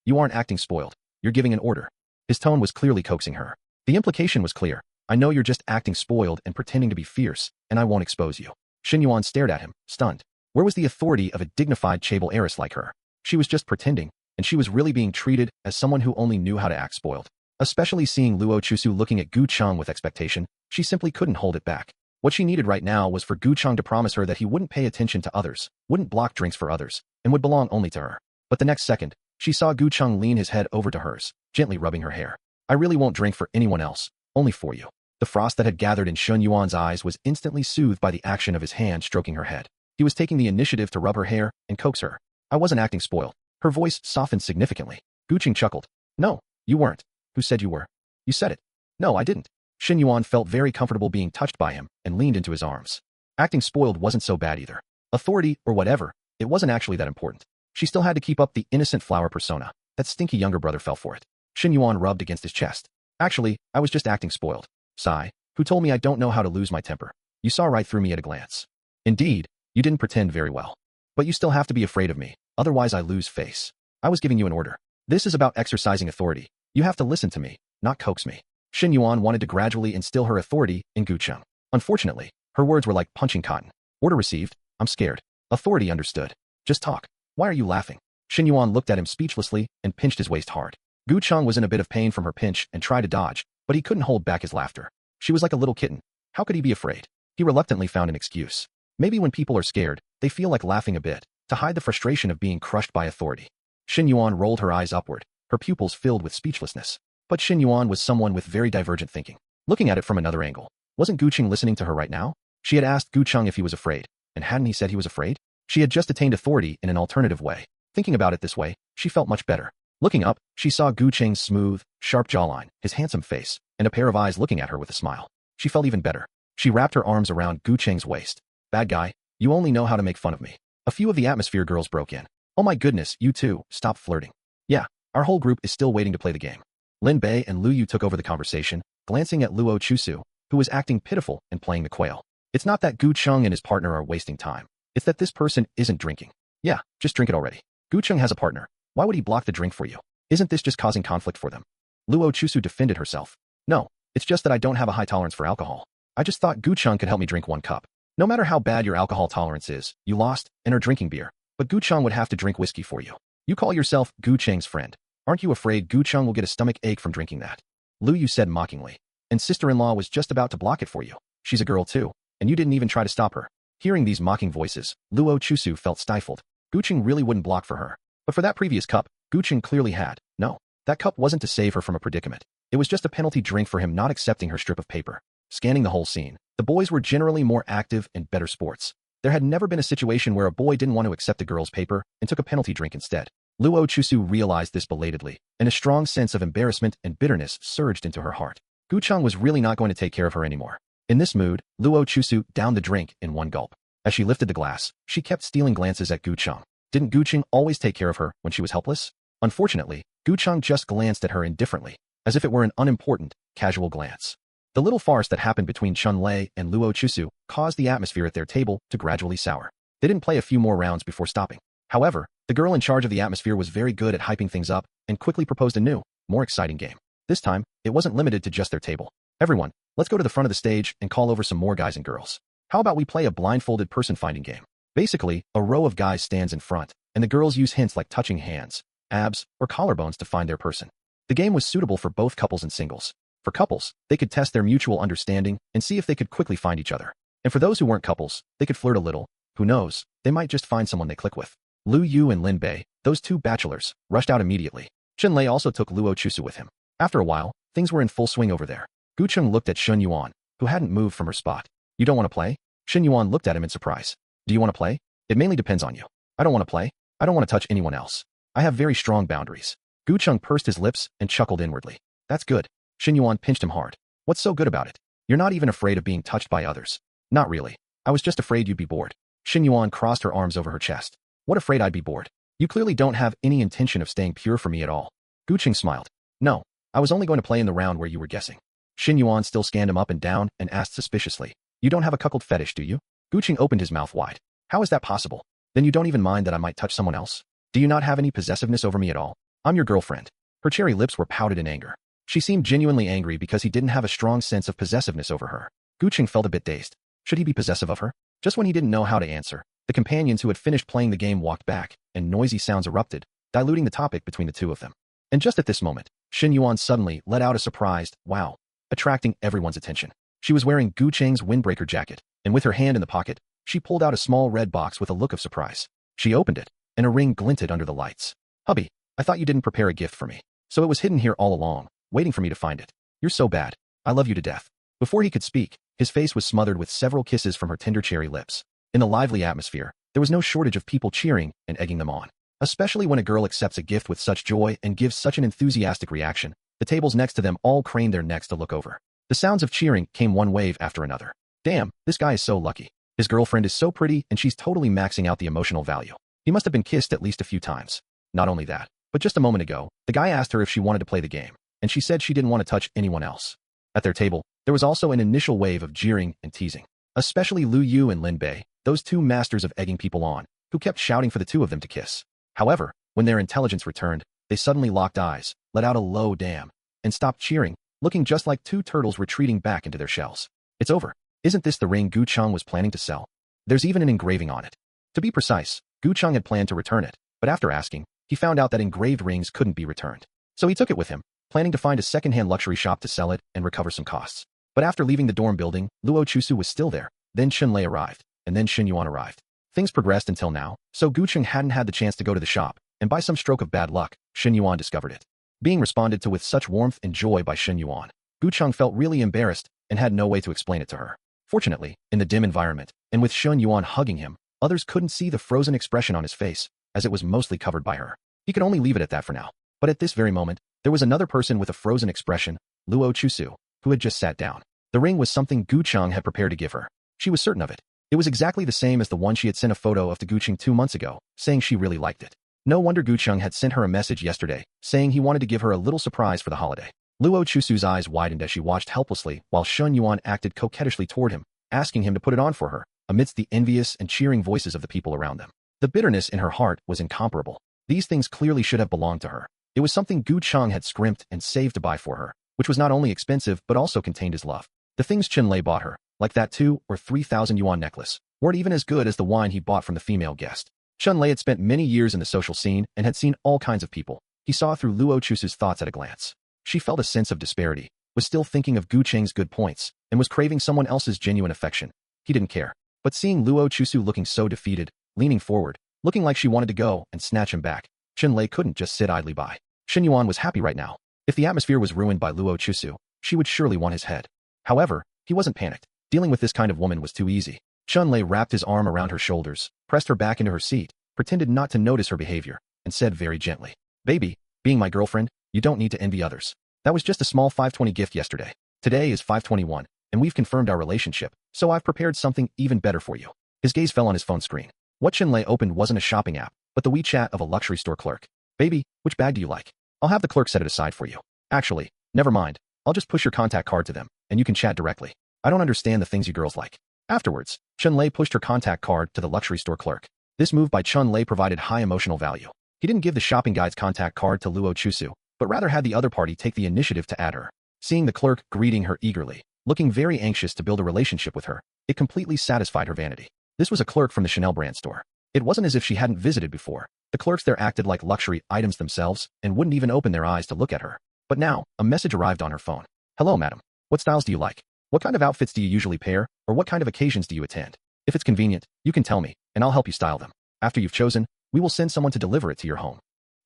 You aren't acting spoiled. You're giving an order." His tone was clearly coaxing her. The implication was clear. "I know you're just acting spoiled and pretending to be fierce, and I won't expose you." Shen Yuan stared at him, stunned. Where was the authority of a dignified chaebol heiress like her? She was just pretending, and she was really being treated as someone who only knew how to act spoiled. Especially seeing Luo Chusu looking at Gu Cheng with expectation, she simply couldn't hold it back. What she needed right now was for Gu Cheng to promise her that he wouldn't pay attention to others, wouldn't block drinks for others, and would belong only to her. But the next second, she saw Gu Cheng lean his head over to hers, gently rubbing her hair. "I really won't drink for anyone else, only for you." The frost that had gathered in Shen Yuan's eyes was instantly soothed by the action of his hand stroking her head. He was taking the initiative to rub her hair and coax her. "I wasn't acting spoiled." Her voice softened significantly. Gu Cheng chuckled. "No, you weren't." "Who said you were?" "You said it." "No, I didn't." Shen Yuan felt very comfortable being touched by him and leaned into his arms. Acting spoiled wasn't so bad either. Authority, or whatever, it wasn't actually that important. She still had to keep up the innocent flower persona. That stinky younger brother fell for it. Shen Yuan rubbed against his chest. "Actually, I was just acting spoiled. Sigh, who told me I don't know how to lose my temper? You saw right through me at a glance." "Indeed, you didn't pretend very well. But you still have to be afraid of me, otherwise I lose face. I was giving you an order. This is about exercising authority. You have to listen to me, not coax me." Shen Yuan wanted to gradually instill her authority in Gu Cheng. Unfortunately, her words were like punching cotton. "Order received. I'm scared." Authority understood. "Just talk. Why are you laughing?" Shen Yuan looked at him speechlessly and pinched his waist hard. Gu Cheng was in a bit of pain from her pinch and tried to dodge, but he couldn't hold back his laughter. She was like a little kitten. How could he be afraid? He reluctantly found an excuse. Maybe when people are scared, they feel like laughing a bit, to hide the frustration of being crushed by authority. Shen Yuan rolled her eyes upward, her pupils filled with speechlessness. But Shen Yuan was someone with very divergent thinking. Looking at it from another angle, wasn't Gu Cheng listening to her right now? She had asked Gu Cheng if he was afraid, and hadn't he said he was afraid? She had just attained authority in an alternative way. Thinking about it this way, she felt much better. Looking up, she saw Gu Cheng's smooth, sharp jawline, his handsome face, and a pair of eyes looking at her with a smile. she felt even better. She wrapped her arms around Gu Cheng's waist. Bad guy, you only know how to make fun of me. A few of the atmosphere girls broke in. Oh my goodness, you two, stop flirting. Yeah, our whole group is still waiting to play the game. Lin Bei and Lu Yu took over the conversation, glancing at Luo Chusu, who was acting pitiful and playing the quail. It's not that Gu Cheng and his partner are wasting time. It's that this person isn't drinking. Yeah, just drink it already. Gu Cheng has a partner. Why would he block the drink for you? Isn't this just causing conflict for them? Luo Chusu defended herself. No, it's just that I don't have a high tolerance for alcohol. I just thought Gu Cheng could help me drink 1 cup. No matter how bad your alcohol tolerance is, you lost and are drinking beer. But Gu Cheng would have to drink whiskey for you. You call yourself Gu Cheng's friend. Aren't you afraid Gu Cheng will get a stomach ache from drinking that? Lu Yu said mockingly. And sister-in-law was just about to block it for you. She's a girl too, and you didn't even try to stop her. Hearing these mocking voices, Luo Chusu felt stifled. Gu Cheng really wouldn't block for her. But for that previous cup, Gu Cheng clearly had. No, that cup wasn't to save her from a predicament. It was just a penalty drink for him not accepting her strip of paper. Scanning the whole scene, the boys were generally more active and better sports. There had never been a situation where a boy didn't want to accept a girl's paper and took a penalty drink instead. Luo Chusu realized this belatedly, and a strong sense of embarrassment and bitterness surged into her heart. Gu Cheng was really not going to take care of her anymore. In this mood, Luo Chusu downed the drink in 1 gulp. As she lifted the glass, she kept stealing glances at Gu Cheng. Didn't Gu Cheng always take care of her when she was helpless? Unfortunately, Gu Cheng just glanced at her indifferently, as if it were an unimportant, casual glance. The little farce that happened between Chun Lei and Luo Chusu caused the atmosphere at their table to gradually sour. They didn't play a few more rounds before stopping. However, the girl in charge of the atmosphere was very good at hyping things up and quickly proposed a new, more exciting game. This time, it wasn't limited to just their table. Everyone, let's go to the front of the stage and call over some more guys and girls. How about we play a blindfolded person-finding game? Basically, a row of guys stands in front, and the girls use hints like touching hands, abs, or collarbones to find their person. The game was suitable for both couples and singles. For couples, they could test their mutual understanding and see if they could quickly find each other. And for those who weren't couples, they could flirt a little. Who knows, they might just find someone they click with. Lu Yu and Lin Bei, those two bachelors, rushed out immediately. Shen Lei also took Luo Chusu with him. After a while, things were in full swing over there. Gu Cheng looked at Shen Yuan, who hadn't moved from her spot. You don't want to play? Shen Yuan looked at him in surprise. Do you want to play? It mainly depends on you. I don't want to play. I don't want to touch anyone else. I have very strong boundaries. Gu Cheng pursed his lips and chuckled inwardly. That's good. Shen Yuan pinched him hard. What's so good about it? You're not even afraid of being touched by others. Not really. I was just afraid you'd be bored. Shen Yuan crossed her arms over her chest. What afraid I'd be bored? You clearly don't have any intention of staying pure for me at all. Gu Cheng smiled. No, I was only going to play in the round where you were guessing. Shen Yuan still scanned him up and down and asked suspiciously. You don't have a cuckold fetish, do you? Gu Cheng opened his mouth wide. How is that possible? Then you don't even mind that I might touch someone else? Do you not have any possessiveness over me at all? I'm your girlfriend. Her cherry lips were pouted in anger. She seemed genuinely angry because he didn't have a strong sense of possessiveness over her. Gu Cheng felt a bit dazed. Should he be possessive of her? Just when he didn't know how to answer, the companions who had finished playing the game walked back, and noisy sounds erupted, diluting the topic between the two of them. And just at this moment, Shen Yuan suddenly let out a surprised, wow, attracting everyone's attention. She was wearing Gu Cheng's windbreaker jacket, and with her hand in the pocket, she pulled out a small red box with a look of surprise. She opened it, and a ring glinted under the lights. Hubby, I thought you didn't prepare a gift for me. So it was hidden here all along, waiting for me to find it. You're so bad. I love you to death. Before he could speak, his face was smothered with several kisses from her tender cherry lips. In the lively atmosphere, there was no shortage of people cheering and egging them on. Especially when a girl accepts a gift with such joy and gives such an enthusiastic reaction, the tables next to them all craned their necks to look over. The sounds of cheering came one wave after another. Damn, this guy is so lucky. His girlfriend is so pretty and she's totally maxing out the emotional value. He must have been kissed at least a few times. Not only that, but just a moment ago, the guy asked her if she wanted to play the game, and she said she didn't want to touch anyone else. At their table, there was also an initial wave of jeering and teasing. Especially Lu Yu and Lin Bei, those two masters of egging people on, who kept shouting for the two of them to kiss. However, when their intelligence returned, they suddenly locked eyes, let out a low damn, and stopped cheering, looking just like two turtles retreating back into their shells. It's over. Isn't this the ring Gu Cheng was planning to sell? There's even an engraving on it. To be precise, Gu Cheng had planned to return it, but after asking, he found out that engraved rings couldn't be returned. So he took it with him, planning to find a second-hand luxury shop to sell it and recover some costs. But after leaving the dorm building, Luo Chusu was still there. Then Shen Lei arrived, and then Shen Yuan arrived. Things progressed until now, so Gu Cheng hadn't had the chance to go to the shop, and by some stroke of bad luck, Shen Yuan discovered it. Being responded to with such warmth and joy by Shen Yuan, Gu Cheng felt really embarrassed and had no way to explain it to her. Fortunately, in the dim environment, and with Shen Yuan hugging him, others couldn't see the frozen expression on his face, as it was mostly covered by her. He could only leave it at that for now. But at this very moment, there was another person with a frozen expression, Luo Chusu, who had just sat down. The ring was something Gu Cheng had prepared to give her. She was certain of it. It was exactly the same as the one she had sent a photo of to Gu Cheng 2 months ago, saying she really liked it. No wonder Gu Cheng had sent her a message yesterday, saying he wanted to give her a little surprise for the holiday. Luo Chusu's eyes widened as she watched helplessly while Shen Yuan acted coquettishly toward him, asking him to put it on for her, amidst the envious and cheering voices of the people around them. The bitterness in her heart was incomparable. These things clearly should have belonged to her. It was something Gu Cheng had scrimped and saved to buy for her, which was not only expensive but also contained his love. The things Chen Lei bought her, like that 2 or 3,000 yuan necklace, weren't even as good as the wine he bought from the female guest. Chen Lei had spent many years in the social scene and had seen all kinds of people. He saw through Luo Chusu's thoughts at a glance. She felt a sense of disparity, was still thinking of Gu Cheng's good points, and was craving someone else's genuine affection. He didn't care. But seeing Luo Chusu looking so defeated, leaning forward, looking like she wanted to go and snatch him back, Chen Lei couldn't just sit idly by. Shen Yuan was happy right now. If the atmosphere was ruined by Luo Chusu, she would surely want his head. However, he wasn't panicked. Dealing with this kind of woman was too easy. Chen Lei wrapped his arm around her shoulders, pressed her back into her seat, pretended not to notice her behavior, and said very gently, "Baby, being my girlfriend, you don't need to envy others. That was just a small 520 gift yesterday. Today is 521, and we've confirmed our relationship, so I've prepared something even better for you." His gaze fell on his phone screen. What Chen Lei opened wasn't a shopping app, but the WeChat of a luxury store clerk. "Baby, which bag do you like? I'll have the clerk set it aside for you. Actually, never mind. I'll just push your contact card to them, and you can chat directly. I don't understand the things you girls like." Afterwards, Chen Lei pushed her contact card to the luxury store clerk. This move by Chen Lei provided high emotional value. He didn't give the shopping guide's contact card to Luo Chusu, but rather had the other party take the initiative to add her. Seeing the clerk greeting her eagerly, looking very anxious to build a relationship with her, it completely satisfied her vanity. This was a clerk from the Chanel brand store. It wasn't as if she hadn't visited before. The clerks there acted like luxury items themselves and wouldn't even open their eyes to look at her. But now, a message arrived on her phone. "Hello, madam. What styles do you like? What kind of outfits do you usually pair, or what kind of occasions do you attend? If it's convenient, you can tell me, and I'll help you style them. After you've chosen, we will send someone to deliver it to your home."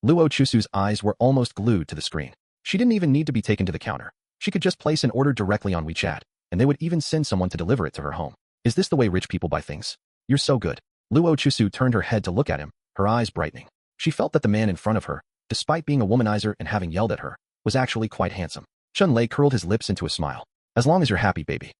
Luo Chusu's eyes were almost glued to the screen. She didn't even need to be taken to the counter. She could just place an order directly on WeChat, and they would even send someone to deliver it to her home. Is this the way rich people buy things? You're so good. Luo Chusu turned her head to look at him, her eyes brightening. She felt that the man in front of her, despite being a womanizer and having yelled at her, was actually quite handsome. Chen Lei curled his lips into a smile. "As long as you're happy, baby.